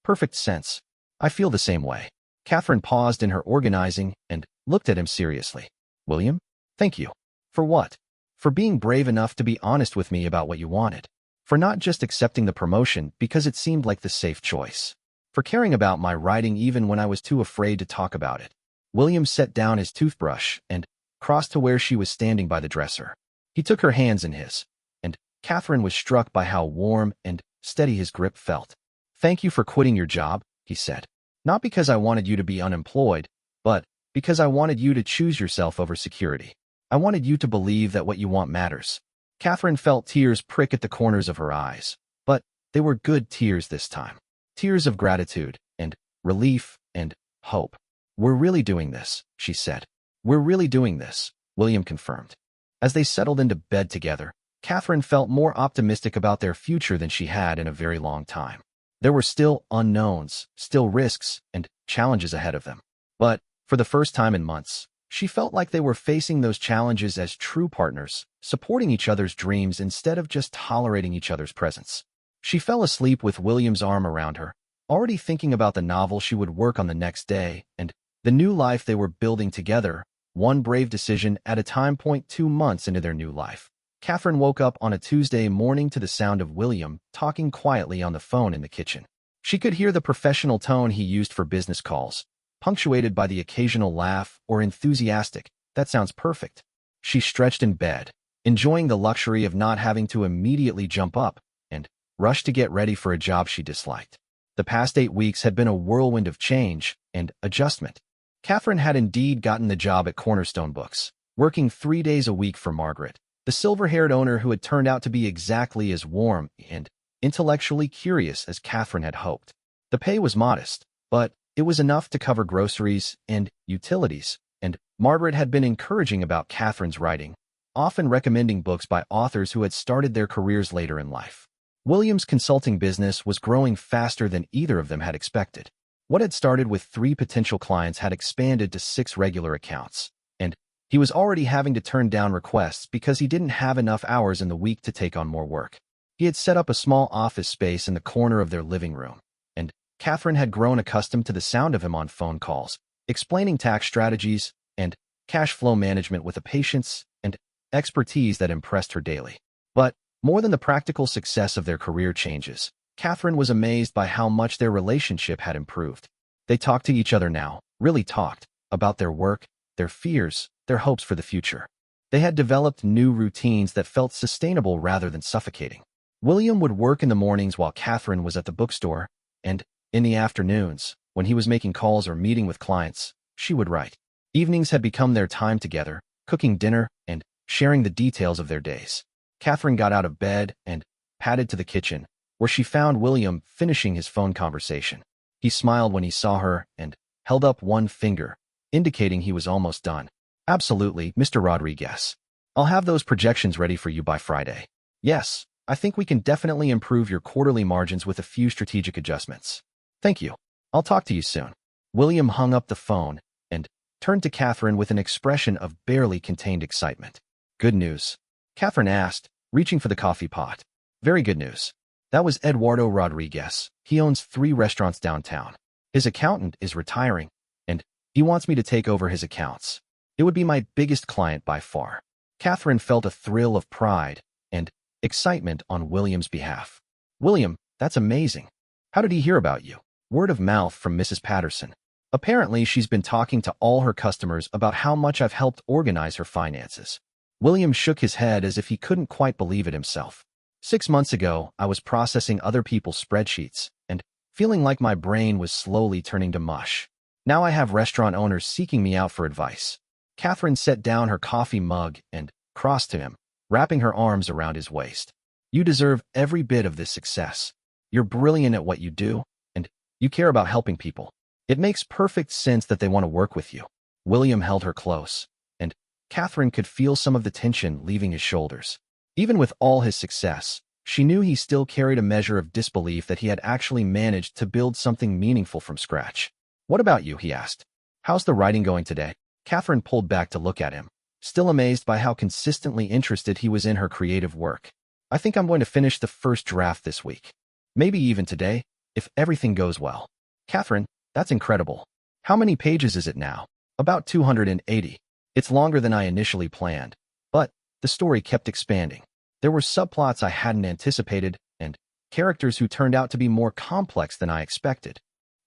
"Perfect sense. I feel the same way." Catherine paused in her organizing and looked at him seriously. "William, thank you." "For what?" "For being brave enough to be honest with me about what you wanted. For not just accepting the promotion because it seemed like the safe choice. For caring about my writing even when I was too afraid to talk about it." William set down his toothbrush and crossed to where she was standing by the dresser. He took her hands in his, and Catherine was struck by how warm and steady his grip felt. "Thank you for quitting your job," he said. "Not because I wanted you to be unemployed, but because I wanted you to choose yourself over security. I wanted you to believe that what you want matters." Catherine felt tears prick at the corners of her eyes, but they were good tears this time. Tears of gratitude and relief and hope. "We're really doing this," she said. "We're really doing this," William confirmed. As they settled into bed together, Catherine felt more optimistic about their future than she had in a very long time. There were still unknowns, still risks, and challenges ahead of them. But for the first time in months, she felt like they were facing those challenges as true partners, supporting each other's dreams instead of just tolerating each other's presence. She fell asleep with William's arm around her, already thinking about the novel she would work on the next day and the new life they were building together, one brave decision at a time. 2 months into their new life, Catherine woke up on a Tuesday morning to the sound of William talking quietly on the phone in the kitchen. She could hear the professional tone he used for business calls, punctuated by the occasional laugh or enthusiastic, "That sounds perfect." She stretched in bed, enjoying the luxury of not having to immediately jump up and rush to get ready for a job she disliked. The past 8 weeks had been a whirlwind of change and adjustment. Catherine had indeed gotten the job at Cornerstone Books, working 3 days a week for Margaret, the silver-haired owner who had turned out to be exactly as warm and intellectually curious as Catherine had hoped. The pay was modest, but it was enough to cover groceries and utilities, and Margaret had been encouraging about Catherine's writing, often recommending books by authors who had started their careers later in life. William's consulting business was growing faster than either of them had expected. What had started with 3 potential clients had expanded to 6 regular accounts, and he was already having to turn down requests because he didn't have enough hours in the week to take on more work. He had set up a small office space in the corner of their living room, and Catherine had grown accustomed to the sound of him on phone calls, explaining tax strategies and cash flow management with a patience and expertise that impressed her daily. But more than the practical success of their career changes, Catherine was amazed by how much their relationship had improved. They talked to each other now, really talked, about their work, their fears, their hopes for the future. They had developed new routines that felt sustainable rather than suffocating. William would work in the mornings while Catherine was at the bookstore, and in the afternoons, when he was making calls or meeting with clients, she would write. Evenings had become their time together, cooking dinner and sharing the details of their days. Catherine got out of bed and padded to the kitchen, where she found William finishing his phone conversation. He smiled when he saw her and held up one finger, indicating he was almost done. "Absolutely, Mr. Rodriguez. I'll have those projections ready for you by Friday. Yes, I think we can definitely improve your quarterly margins with a few strategic adjustments. Thank you. I'll talk to you soon." William hung up the phone and turned to Catherine with an expression of barely contained excitement. "Good news?" Catherine asked, reaching for the coffee pot. "Very good news. That was Eduardo Rodriguez. He owns 3 restaurants downtown. His accountant is retiring, and he wants me to take over his accounts. It would be my biggest client by far." Catherine felt a thrill of pride and excitement on William's behalf. "William, that's amazing. How did he hear about you?" "Word of mouth from Mrs. Patterson. Apparently, she's been talking to all her customers about how much I've helped organize her finances." William shook his head as if he couldn't quite believe it himself. 6 months ago, I was processing other people's spreadsheets and feeling like my brain was slowly turning to mush. Now I have restaurant owners seeking me out for advice." Catherine set down her coffee mug and crossed to him, wrapping her arms around his waist. You deserve every bit of this success. You're brilliant at what you do, and you care about helping people. It makes perfect sense that they want to work with you. William held her close, and Catherine could feel some of the tension leaving his shoulders. Even with all his success, she knew he still carried a measure of disbelief that he had actually managed to build something meaningful from scratch. What about you? He asked. How's the writing going today? Catherine pulled back to look at him, still amazed by how consistently interested he was in her creative work. I think I'm going to finish the first draft this week. Maybe even today, if everything goes well. Catherine, that's incredible. How many pages is it now? About 280. It's longer than I initially planned, but the story kept expanding. There were subplots I hadn't anticipated, and characters who turned out to be more complex than I expected.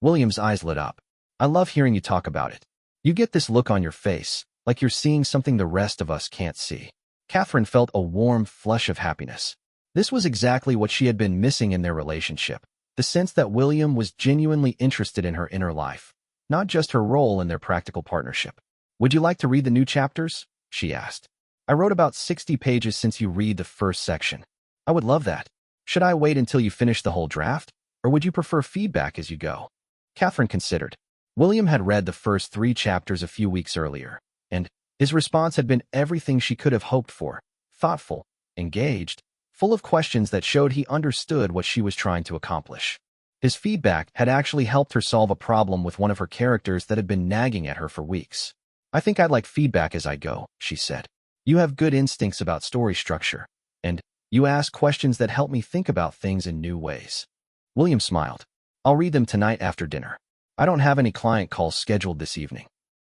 William's eyes lit up. I love hearing you talk about it. You get this look on your face, like you're seeing something the rest of us can't see. Catherine felt a warm flush of happiness. This was exactly what she had been missing in their relationship, the sense that William was genuinely interested in her inner life, not just her role in their practical partnership. Would you like to read the new chapters? She asked. I wrote about 60 pages since you read the first section. I would love that. Should I wait until you finish the whole draft, or would you prefer feedback as you go? Catherine considered. William had read the first 3 chapters a few weeks earlier, and his response had been everything she could have hoped for: thoughtful, engaged, full of questions that showed he understood what she was trying to accomplish. His feedback had actually helped her solve a problem with one of her characters that had been nagging at her for weeks. I think I'd like feedback as I go, she said. You have good instincts about story structure, and you ask questions that help me think about things in new ways. William smiled. I'll read them tonight after dinner. I don't have any client calls scheduled this evening.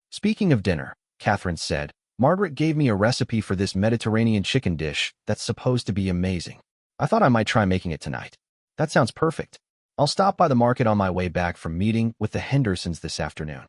Speaking of dinner, Catherine said, Margaret gave me a recipe for this Mediterranean chicken dish that's supposed to be amazing. I thought I might try making it tonight. That sounds perfect. I'll stop by the market on my way back from meeting with the Hendersons this afternoon.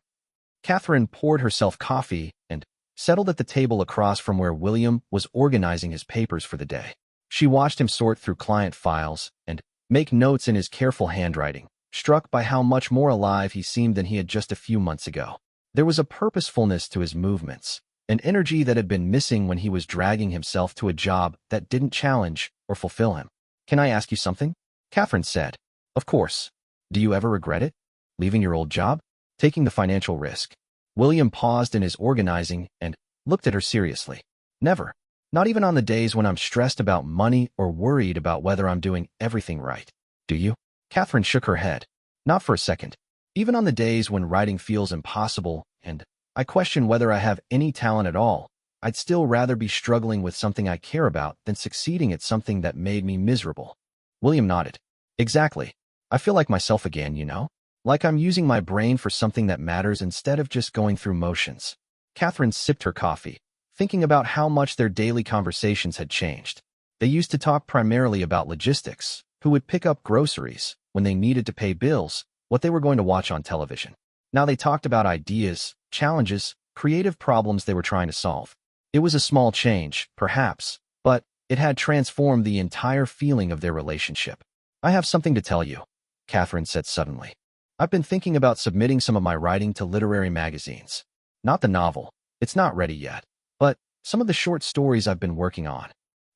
Catherine poured herself coffee and settled at the table across from where William was organizing his papers for the day. She watched him sort through client files and make notes in his careful handwriting, struck by how much more alive he seemed than he had just a few months ago. There was a purposefulness to his movements, an energy that had been missing when he was dragging himself to a job that didn't challenge or fulfill him. Can I ask you something? Catherine said. Of course. Do you ever regret it? Leaving your old job? Taking the financial risk? William paused in his organizing and looked at her seriously. Never. Not even on the days when I'm stressed about money or worried about whether I'm doing everything right. Do you? Catherine shook her head. Not for a second. Even on the days when writing feels impossible and I question whether I have any talent at all, I'd still rather be struggling with something I care about than succeeding at something that made me miserable. William nodded. Exactly. I feel like myself again, you know? Like I'm using my brain for something that matters instead of just going through motions. Catherine sipped her coffee, thinking about how much their daily conversations had changed. They used to talk primarily about logistics, who would pick up groceries, when they needed to pay bills, what they were going to watch on television. Now they talked about ideas, challenges, creative problems they were trying to solve. It was a small change, perhaps, but it had transformed the entire feeling of their relationship. I have something to tell you, Catherine said suddenly. I've been thinking about submitting some of my writing to literary magazines. Not the novel, it's not ready yet, but some of the short stories I've been working on.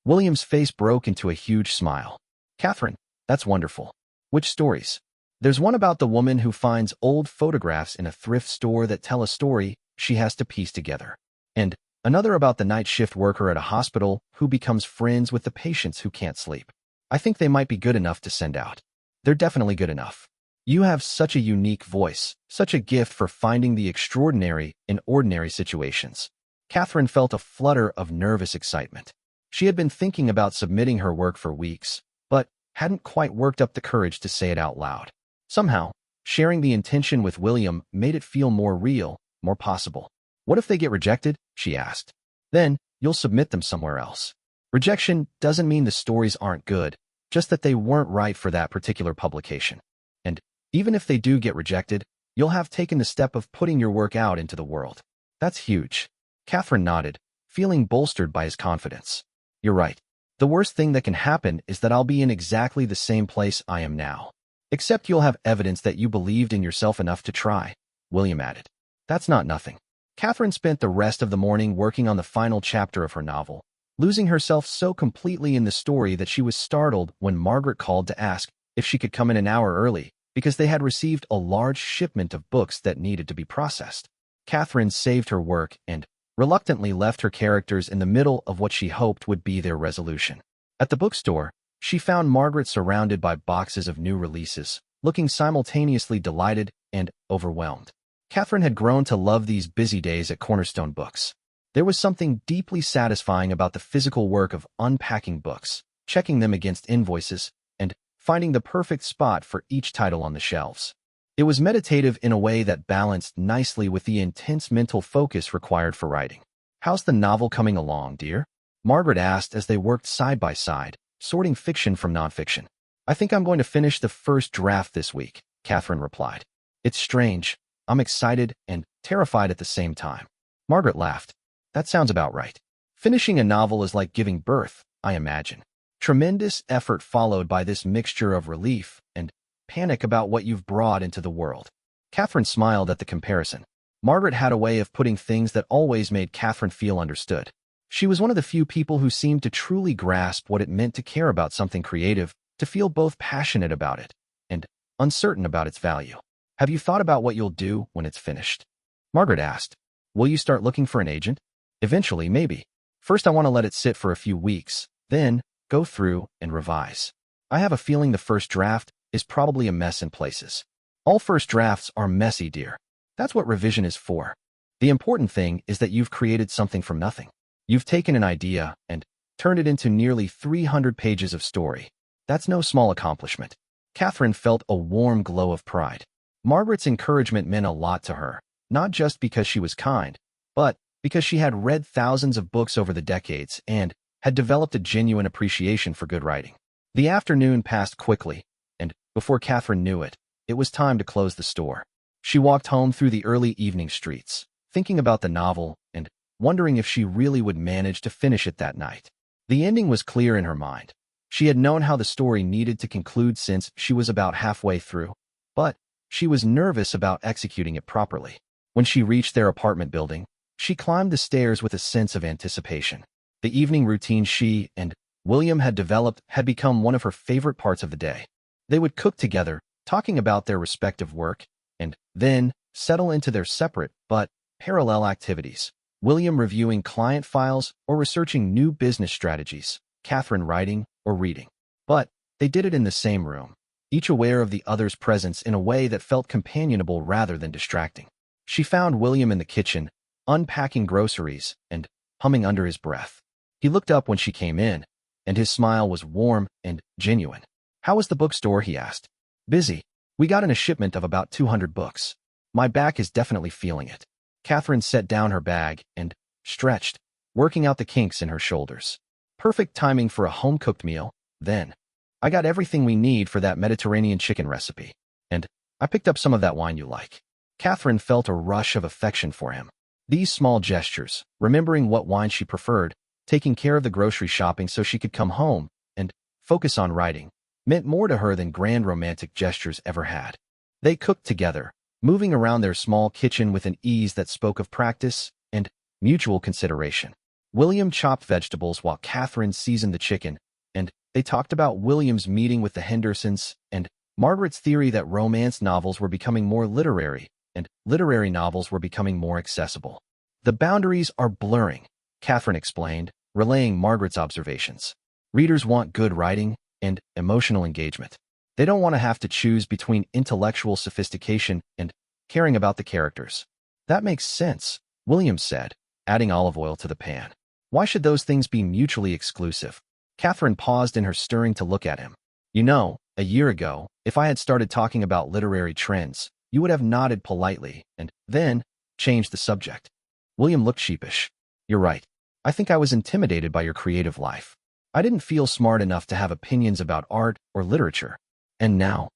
William's face broke into a huge smile. Catherine, that's wonderful. Which stories? There's one about the woman who finds old photographs in a thrift store that tell a story she has to piece together. And another about the night shift worker at a hospital who becomes friends with the patients who can't sleep. I think they might be good enough to send out. They're definitely good enough. You have such a unique voice, such a gift for finding the extraordinary in ordinary situations. Catherine felt a flutter of nervous excitement. She had been thinking about submitting her work for weeks, but hadn't quite worked up the courage to say it out loud. Somehow, sharing the intention with William made it feel more real, more possible. What if they get rejected? She asked. Then, you'll submit them somewhere else. Rejection doesn't mean the stories aren't good, just that they weren't right for that particular publication. And even if they do get rejected, you'll have taken the step of putting your work out into the world. That's huge. Catherine nodded, feeling bolstered by his confidence. You're right. The worst thing that can happen is that I'll be in exactly the same place I am now. Except you'll have evidence that you believed in yourself enough to try, William added. That's not nothing. Catherine spent the rest of the morning working on the final chapter of her novel, losing herself so completely in the story that she was startled when Margaret called to ask if she could come in an hour early because they had received a large shipment of books that needed to be processed. Catherine saved her work and reluctantly left her characters in the middle of what she hoped would be their resolution. At the bookstore, she found Margaret surrounded by boxes of new releases, looking simultaneously delighted and overwhelmed. Catherine had grown to love these busy days at Cornerstone Books. There was something deeply satisfying about the physical work of unpacking books, checking them against invoices, and finding the perfect spot for each title on the shelves. It was meditative in a way that balanced nicely with the intense mental focus required for writing. "How's the novel coming along, dear?" Margaret asked as they worked side by side, sorting fiction from nonfiction. "I think I'm going to finish the first draft this week," Catherine replied. "It's strange. I'm excited and terrified at the same time." Margaret laughed. "That sounds about right. Finishing a novel is like giving birth, I imagine. Tremendous effort followed by this mixture of relief and panic about what you've brought into the world." Catherine smiled at the comparison. Margaret had a way of putting things that always made Catherine feel understood. She was one of the few people who seemed to truly grasp what it meant to care about something creative, to feel both passionate about it and uncertain about its value. "Have you thought about what you'll do when it's finished?" Margaret asked. "Will you start looking for an agent?" "Eventually, maybe. First, I want to let it sit for a few weeks, then go through and revise. I have a feeling the first draft is probably a mess in places." "All first drafts are messy, dear. That's what revision is for. The important thing is that you've created something from nothing. You've taken an idea and turned it into nearly 300 pages of story. That's no small accomplishment." Catherine felt a warm glow of pride. Margaret's encouragement meant a lot to her, not just because she was kind, but because she had read thousands of books over the decades and had developed a genuine appreciation for good writing. The afternoon passed quickly, and before Catherine knew it, it was time to close the store. She walked home through the early evening streets, thinking about the novel and wondering if she really would manage to finish it that night. The ending was clear in her mind. She had known how the story needed to conclude since she was about halfway through, but she was nervous about executing it properly. When she reached their apartment building, she climbed the stairs with a sense of anticipation. The evening routine she and William had developed had become one of her favorite parts of the day. They would cook together, talking about their respective work, and then settle into their separate but parallel activities. William reviewing client files or researching new business strategies, Catherine writing or reading. But they did it in the same room, each aware of the other's presence in a way that felt companionable rather than distracting. She found William in the kitchen, unpacking groceries and humming under his breath. He looked up when she came in, and his smile was warm and genuine. "How was the bookstore?" he asked. "Busy. We got in a shipment of about 200 books. My back is definitely feeling it." Catherine set down her bag and stretched, working out the kinks in her shoulders. "Perfect timing for a home-cooked meal, then. I got everything we need for that Mediterranean chicken recipe, and I picked up some of that wine you like." Catherine felt a rush of affection for him. These small gestures, remembering what wine she preferred, taking care of the grocery shopping so she could come home and focus on writing, meant more to her than grand romantic gestures ever had. They cooked together, moving around their small kitchen with an ease that spoke of practice and mutual consideration. William chopped vegetables while Catherine seasoned the chicken, and they talked about William's meeting with the Hendersons and Margaret's theory that romance novels were becoming more literary and literary novels were becoming more accessible. "The boundaries are blurring," Catherine explained, relaying Margaret's observations. "Readers want good writing and emotional engagement. They don't want to have to choose between intellectual sophistication and caring about the characters." "That makes sense," William said, adding olive oil to the pan. "Why should those things be mutually exclusive?" Catherine paused in her stirring to look at him. "You know, a year ago, if I had started talking about literary trends, you would have nodded politely and then changed the subject." William looked sheepish. "You're right. I think I was intimidated by your creative life. I didn't feel smart enough to have opinions about art or literature. And now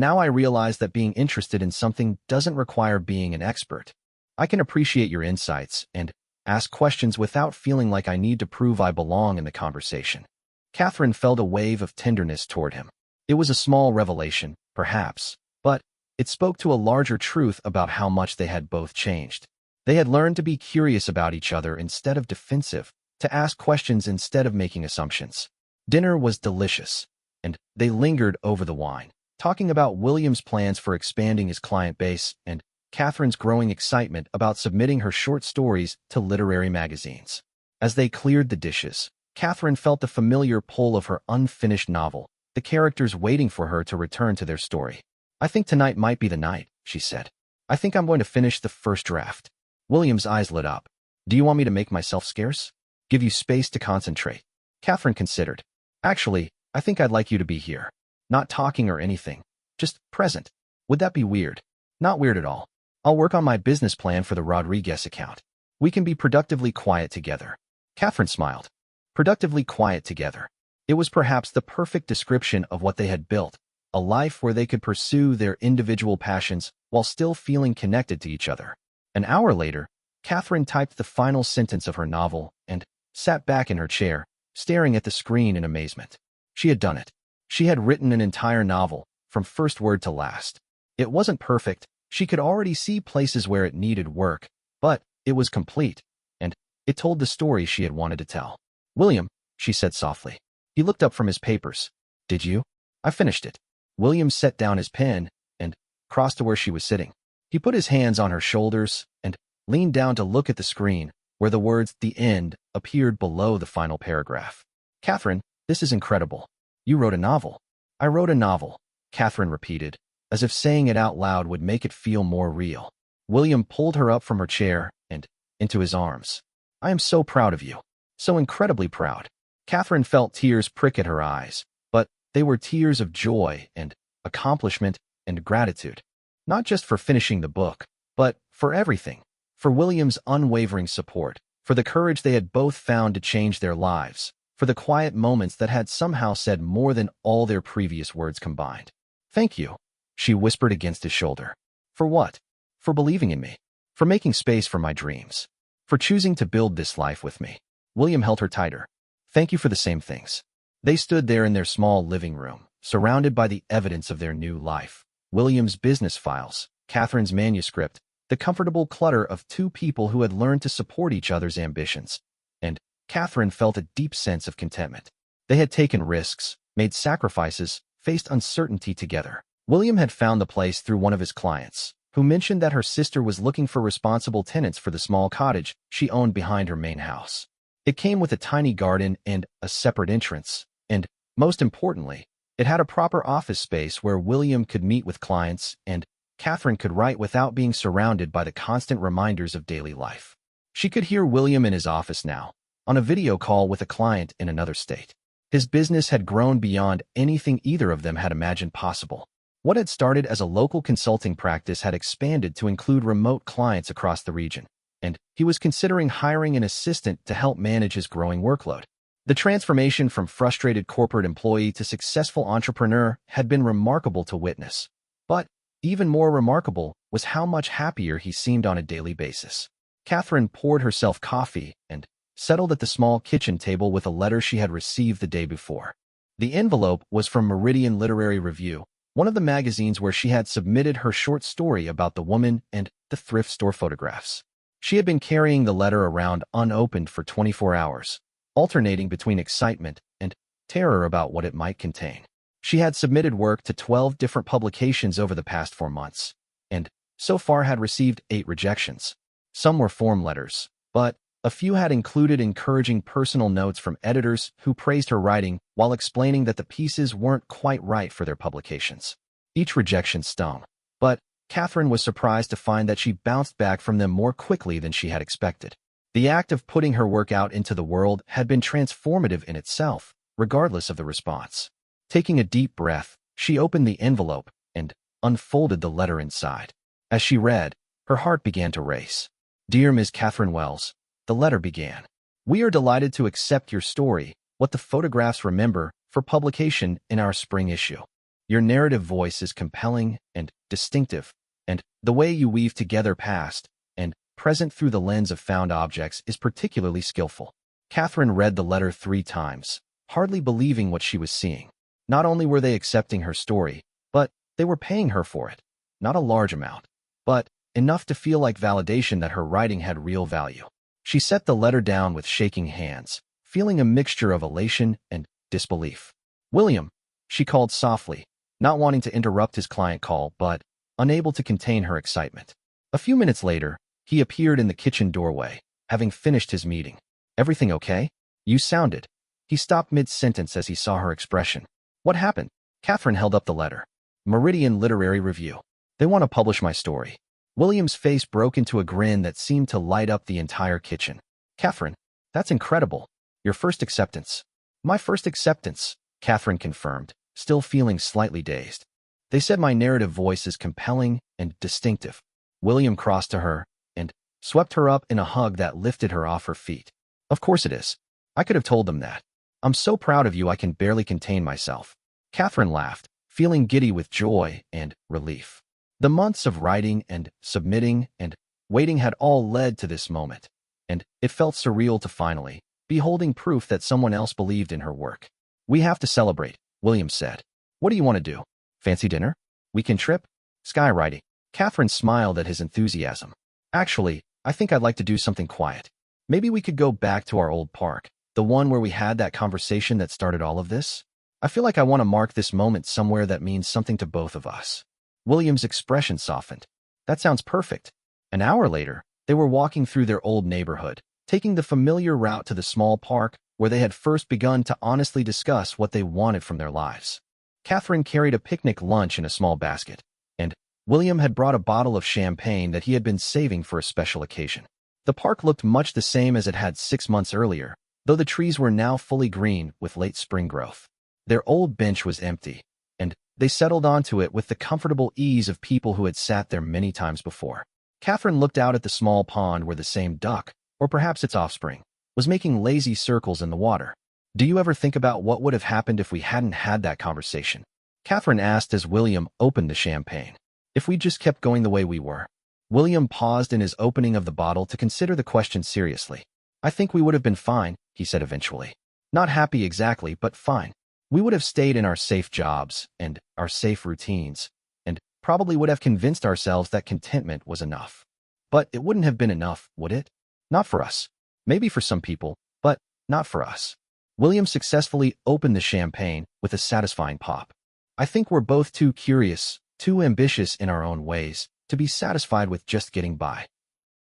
I realize that being interested in something doesn't require being an expert. I can appreciate your insights and ask questions without feeling like I need to prove I belong in the conversation." Catherine felt a wave of tenderness toward him. It was a small revelation, perhaps, but it spoke to a larger truth about how much they had both changed. They had learned to be curious about each other instead of defensive, to ask questions instead of making assumptions. Dinner was delicious, and they lingered over the wine, talking about William's plans for expanding his client base and Catherine's growing excitement about submitting her short stories to literary magazines. As they cleared the dishes, Catherine felt the familiar pull of her unfinished novel, the characters waiting for her to return to their story. "I think tonight might be the night," she said. "I think I'm going to finish the first draft." William's eyes lit up. "Do you want me to make myself scarce? Give you space to concentrate?" Catherine considered. "Actually, I think I'd like you to be here. Not talking or anything. Just present. Would that be weird?" "Not weird at all. I'll work on my business plan for the Rodriguez account. We can be productively quiet together." Catherine smiled. Productively quiet together. It was perhaps the perfect description of what they had built, a life where they could pursue their individual passions while still feeling connected to each other. An hour later, Catherine typed the final sentence of her novel and sat back in her chair, staring at the screen in amazement. She had done it. She had written an entire novel, from first word to last. It wasn't perfect. She could already see places where it needed work, but it was complete, and it told the story she had wanted to tell. "William," she said softly. He looked up from his papers. "Did you?" "I finished it." William set down his pen and crossed to where she was sitting. He put his hands on her shoulders and leaned down to look at the screen, where the words "the end" appeared below the final paragraph. "Catherine, this is incredible. You wrote a novel." "I wrote a novel," Catherine repeated, as if saying it out loud would make it feel more real. William pulled her up from her chair and into his arms. "I am so proud of you. So incredibly proud." Catherine felt tears prick at her eyes, but they were tears of joy and accomplishment and gratitude. Not just for finishing the book, but for everything. For William's unwavering support, for the courage they had both found to change their lives, for the quiet moments that had somehow said more than all their previous words combined. "Thank you," she whispered against his shoulder. "For what?" "For believing in me. For making space for my dreams. For choosing to build this life with me." William held her tighter. "Thank you for the same things." They stood there in their small living room, surrounded by the evidence of their new life. William's business files, Catherine's manuscript, the comfortable clutter of two people who had learned to support each other's ambitions. And Catherine felt a deep sense of contentment. They had taken risks, made sacrifices, faced uncertainty together. William had found the place through one of his clients, who mentioned that her sister was looking for responsible tenants for the small cottage she owned behind her main house. It came with a tiny garden and a separate entrance, and, most importantly, it had a proper office space where William could meet with clients and Catherine could write without being surrounded by the constant reminders of daily life. She could hear William in his office now, on a video call with a client in another state. His business had grown beyond anything either of them had imagined possible. What had started as a local consulting practice had expanded to include remote clients across the region, and he was considering hiring an assistant to help manage his growing workload. The transformation from frustrated corporate employee to successful entrepreneur had been remarkable to witness. But even more remarkable was how much happier he seemed on a daily basis. Catherine poured herself coffee and settled at the small kitchen table with a letter she had received the day before. The envelope was from Meridian Literary Review, one of the magazines where she had submitted her short story about the woman and the thrift store photographs. She had been carrying the letter around unopened for 24 hours, alternating between excitement and terror about what it might contain. She had submitted work to 12 different publications over the past 4 months, and so far had received 8 rejections. Some were form letters, but a few had included encouraging personal notes from editors who praised her writing while explaining that the pieces weren't quite right for their publications. Each rejection stung, but Catherine was surprised to find that she bounced back from them more quickly than she had expected. The act of putting her work out into the world had been transformative in itself, regardless of the response. Taking a deep breath, she opened the envelope and unfolded the letter inside. As she read, her heart began to race. "Dear Ms. Catherine Wells," the letter began. "We are delighted to accept your story, What the Photographs Remember, for publication in our spring issue. Your narrative voice is compelling and distinctive, and the way you weave together past and present through the lens of found objects is particularly skillful." Catherine read the letter 3 times, hardly believing what she was seeing. Not only were they accepting her story, but they were paying her for it. Not a large amount, but enough to feel like validation that her writing had real value. She set the letter down with shaking hands, feeling a mixture of elation and disbelief. William, she called softly, not wanting to interrupt his client call, but unable to contain her excitement. A few minutes later, he appeared in the kitchen doorway, having finished his meeting. Everything okay? You sounded. He stopped mid-sentence as he saw her expression. What happened? Catherine held up the letter. Meridian Literary Review. They want to publish my story. William's face broke into a grin that seemed to light up the entire kitchen. Catherine, that's incredible. Your first acceptance. My first acceptance, Catherine confirmed, still feeling slightly dazed. They said my narrative voice is compelling and distinctive. William crossed to her and swept her up in a hug that lifted her off her feet. Of course it is. I could have told them that. I'm so proud of you I can barely contain myself. Catherine laughed, feeling giddy with joy and relief. The months of writing and submitting and waiting had all led to this moment, and it felt surreal to finally be holding proof that someone else believed in her work. We have to celebrate, William said. What do you want to do? Fancy dinner? Weekend trip? Skywriting. Catherine smiled at his enthusiasm. Actually, I think I'd like to do something quiet. Maybe we could go back to our old park, the one where we had that conversation that started all of this. I feel like I want to mark this moment somewhere that means something to both of us. William's expression softened. That sounds perfect. An hour later, they were walking through their old neighborhood, taking the familiar route to the small park where they had first begun to honestly discuss what they wanted from their lives. Catherine carried a picnic lunch in a small basket, and William had brought a bottle of champagne that he had been saving for a special occasion. The park looked much the same as it had 6 months earlier, though the trees were now fully green with late spring growth. Their old bench was empty, and they settled onto it with the comfortable ease of people who had sat there many times before. Catherine looked out at the small pond where the same duck, or perhaps its offspring, was making lazy circles in the water. Do you ever think about what would have happened if we hadn't had that conversation? Catherine asked as William opened the champagne. If we just kept going the way we were. William paused in his opening of the bottle to consider the question seriously. I think we would have been fine, he said eventually. Not happy exactly, but fine. We would have stayed in our safe jobs and our safe routines, and probably would have convinced ourselves that contentment was enough. But it wouldn't have been enough, would it? Not for us. Maybe for some people, but not for us. William successfully opened the champagne with a satisfying pop. I think we're both too curious, too ambitious in our own ways, to be satisfied with just getting by.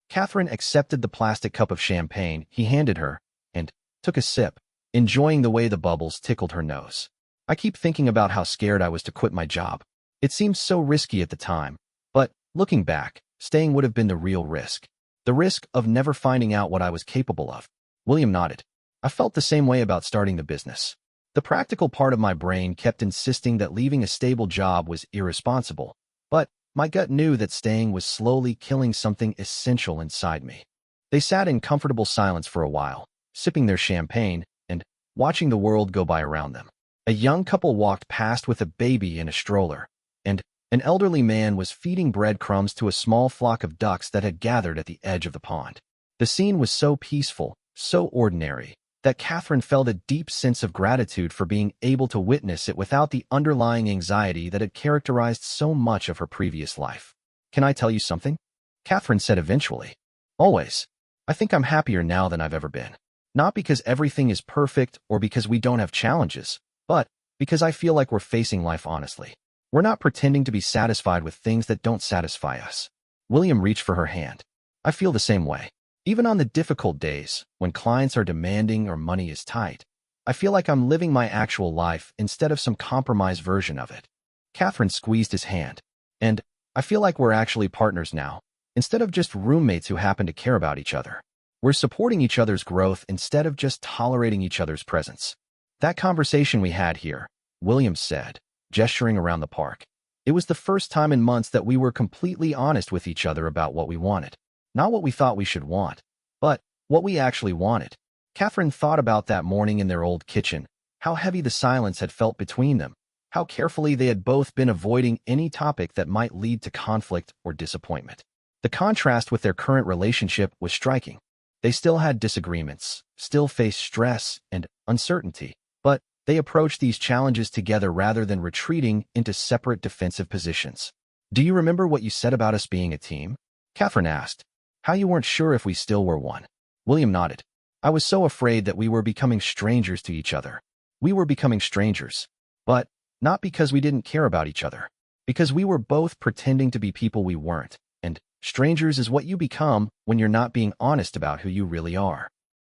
Catherine accepted the plastic cup of champagne he handed her and took a sip, enjoying the way the bubbles tickled her nose. I keep thinking about how scared I was to quit my job. It seemed so risky at the time, but looking back, staying would have been the real risk. The risk of never finding out what I was capable of. William nodded. I felt the same way about starting the business. The practical part of my brain kept insisting that leaving a stable job was irresponsible, but my gut knew that staying was slowly killing something essential inside me. They sat in comfortable silence for a while, sipping their champagne and watching the world go by around them. A young couple walked past with a baby in a stroller, and an elderly man was feeding breadcrumbs to a small flock of ducks that had gathered at the edge of the pond. The scene was so peaceful, so ordinary, that Catherine felt a deep sense of gratitude for being able to witness it without the underlying anxiety that had characterized so much of her previous life. Can I tell you something? Catherine said eventually. Always. I think I'm happier now than I've ever been. Not because everything is perfect or because we don't have challenges, but because I feel like we're facing life honestly. We're not pretending to be satisfied with things that don't satisfy us. William reached for her hand. I feel the same way. Even on the difficult days, when clients are demanding or money is tight, I feel like I'm living my actual life instead of some compromised version of it. Catherine squeezed his hand. And I feel like we're actually partners now, instead of just roommates who happen to care about each other. We're supporting each other's growth instead of just tolerating each other's presence. That conversation we had here, William said, gesturing around the park. It was the first time in months that we were completely honest with each other about what we wanted. Not what we thought we should want, but what we actually wanted. Catherine thought about that morning in their old kitchen, how heavy the silence had felt between them, how carefully they had both been avoiding any topic that might lead to conflict or disappointment. The contrast with their current relationship was striking. They still had disagreements, still faced stress and uncertainty, but they approached these challenges together rather than retreating into separate defensive positions. Do you remember what you said about us being a team? Catherine asked. How you weren't sure if we still were one. William nodded. I was so afraid that we were becoming strangers to each other. We were becoming strangers. But not because we didn't care about each other. Because we were both pretending to be people we weren't. And strangers is what you become when you're not being honest about who you really are.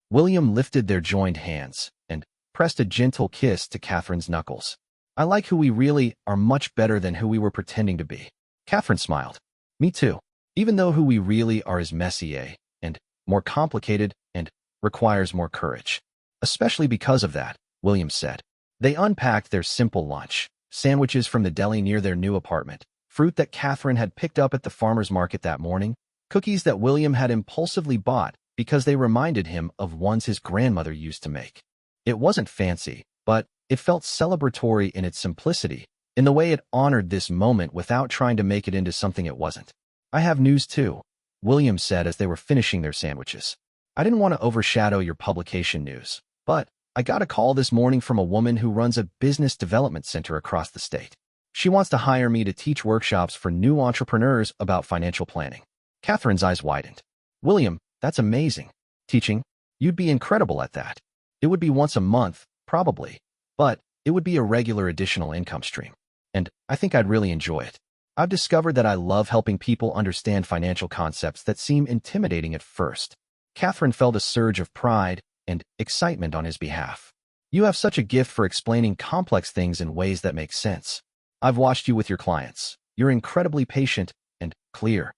William lifted their joined hands and pressed a gentle kiss to Catherine's knuckles. I like who we really are much better than who we were pretending to be. Catherine smiled. Me too. Even though who we really are is messy, and more complicated, and requires more courage. Especially because of that, William said. They unpacked their simple lunch, sandwiches from the deli near their new apartment, fruit that Catherine had picked up at the farmer's market that morning, cookies that William had impulsively bought because they reminded him of ones his grandmother used to make. It wasn't fancy, but it felt celebratory in its simplicity, in the way it honored this moment without trying to make it into something it wasn't. I have news too, William said as they were finishing their sandwiches. I didn't want to overshadow your publication news, but I got a call this morning from a woman who runs a business development center across the state. She wants to hire me to teach workshops for new entrepreneurs about financial planning. Catherine's eyes widened. William, that's amazing. Teaching? You'd be incredible at that. It would be once a month, probably, but it would be a regular additional income stream. And I think I'd really enjoy it. I've discovered that I love helping people understand financial concepts that seem intimidating at first. Catherine felt a surge of pride and excitement on his behalf. You have such a gift for explaining complex things in ways that make sense. I've watched you with your clients. You're incredibly patient and clear.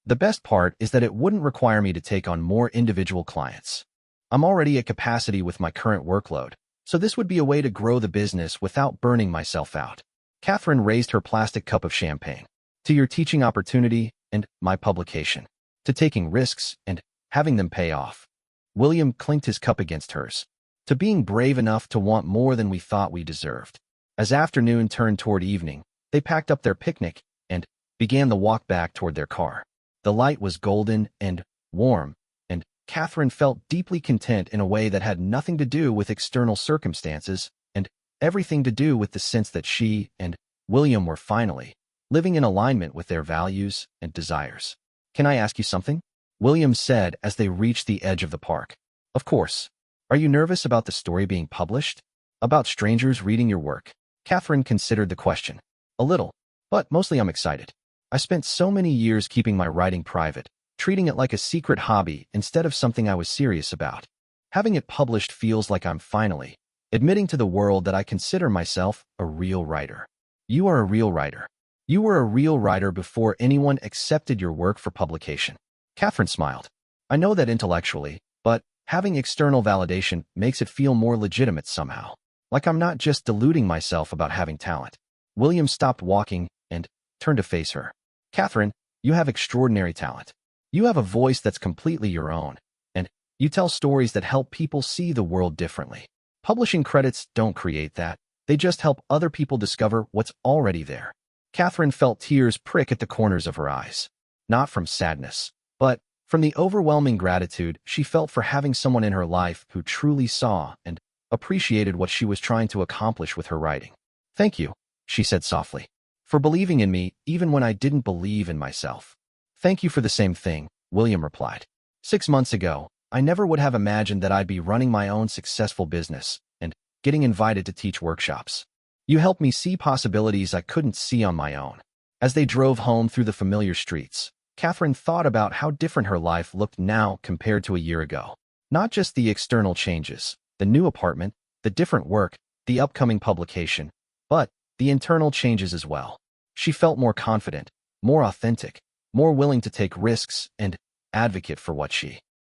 The best part is that it wouldn't require me to take on more individual clients. I'm already at capacity with my current workload, so this would be a way to grow the business without burning myself out. Catherine raised her plastic cup of champagne. To your teaching opportunity and my publication. To taking risks and having them pay off. William clinked his cup against hers. To being brave enough to want more than we thought we deserved. As afternoon turned toward evening, they packed up their picnic and began the walk back toward their car. The light was golden and warm, and Catherine felt deeply content in a way that had nothing to do with external circumstances and everything to do with the sense that she and William were finally living in alignment with their values and desires. Can I ask you something? William said as they reached the edge of the park. Of course. Are you nervous about the story being published? About strangers reading your work? Catherine considered the question. A little, but mostly I'm excited. I spent so many years keeping my writing private, treating it like a secret hobby instead of something I was serious about. Having it published feels like I'm finally admitting to the world that I consider myself a real writer. You are a real writer. You were a real writer before anyone accepted your work for publication. Catherine smiled. I know that intellectually, but having external validation makes it feel more legitimate somehow. Like I'm not just deluding myself about having talent. William stopped walking and turned to face her. Catherine, you have extraordinary talent. You have a voice that's completely your own, and you tell stories that help people see the world differently. Publishing credits don't create that. They just help other people discover what's already there. Catherine felt tears prick at the corners of her eyes. Not from sadness, but from the overwhelming gratitude she felt for having someone in her life who truly saw and appreciated what she was trying to accomplish with her writing. Thank you, she said softly, for believing in me even when I didn't believe in myself. Thank you for the same thing, William replied. 6 months ago, I never would have imagined that I'd be running my own successful business and getting invited to teach workshops. You helped me see possibilities I couldn't see on my own. As they drove home through the familiar streets, Catherine thought about how different her life looked now compared to a year ago. Not just the external changes, the new apartment, the different work, the upcoming publication, but the internal changes as well. She felt more confident, more authentic, more willing to take risks and advocate for what she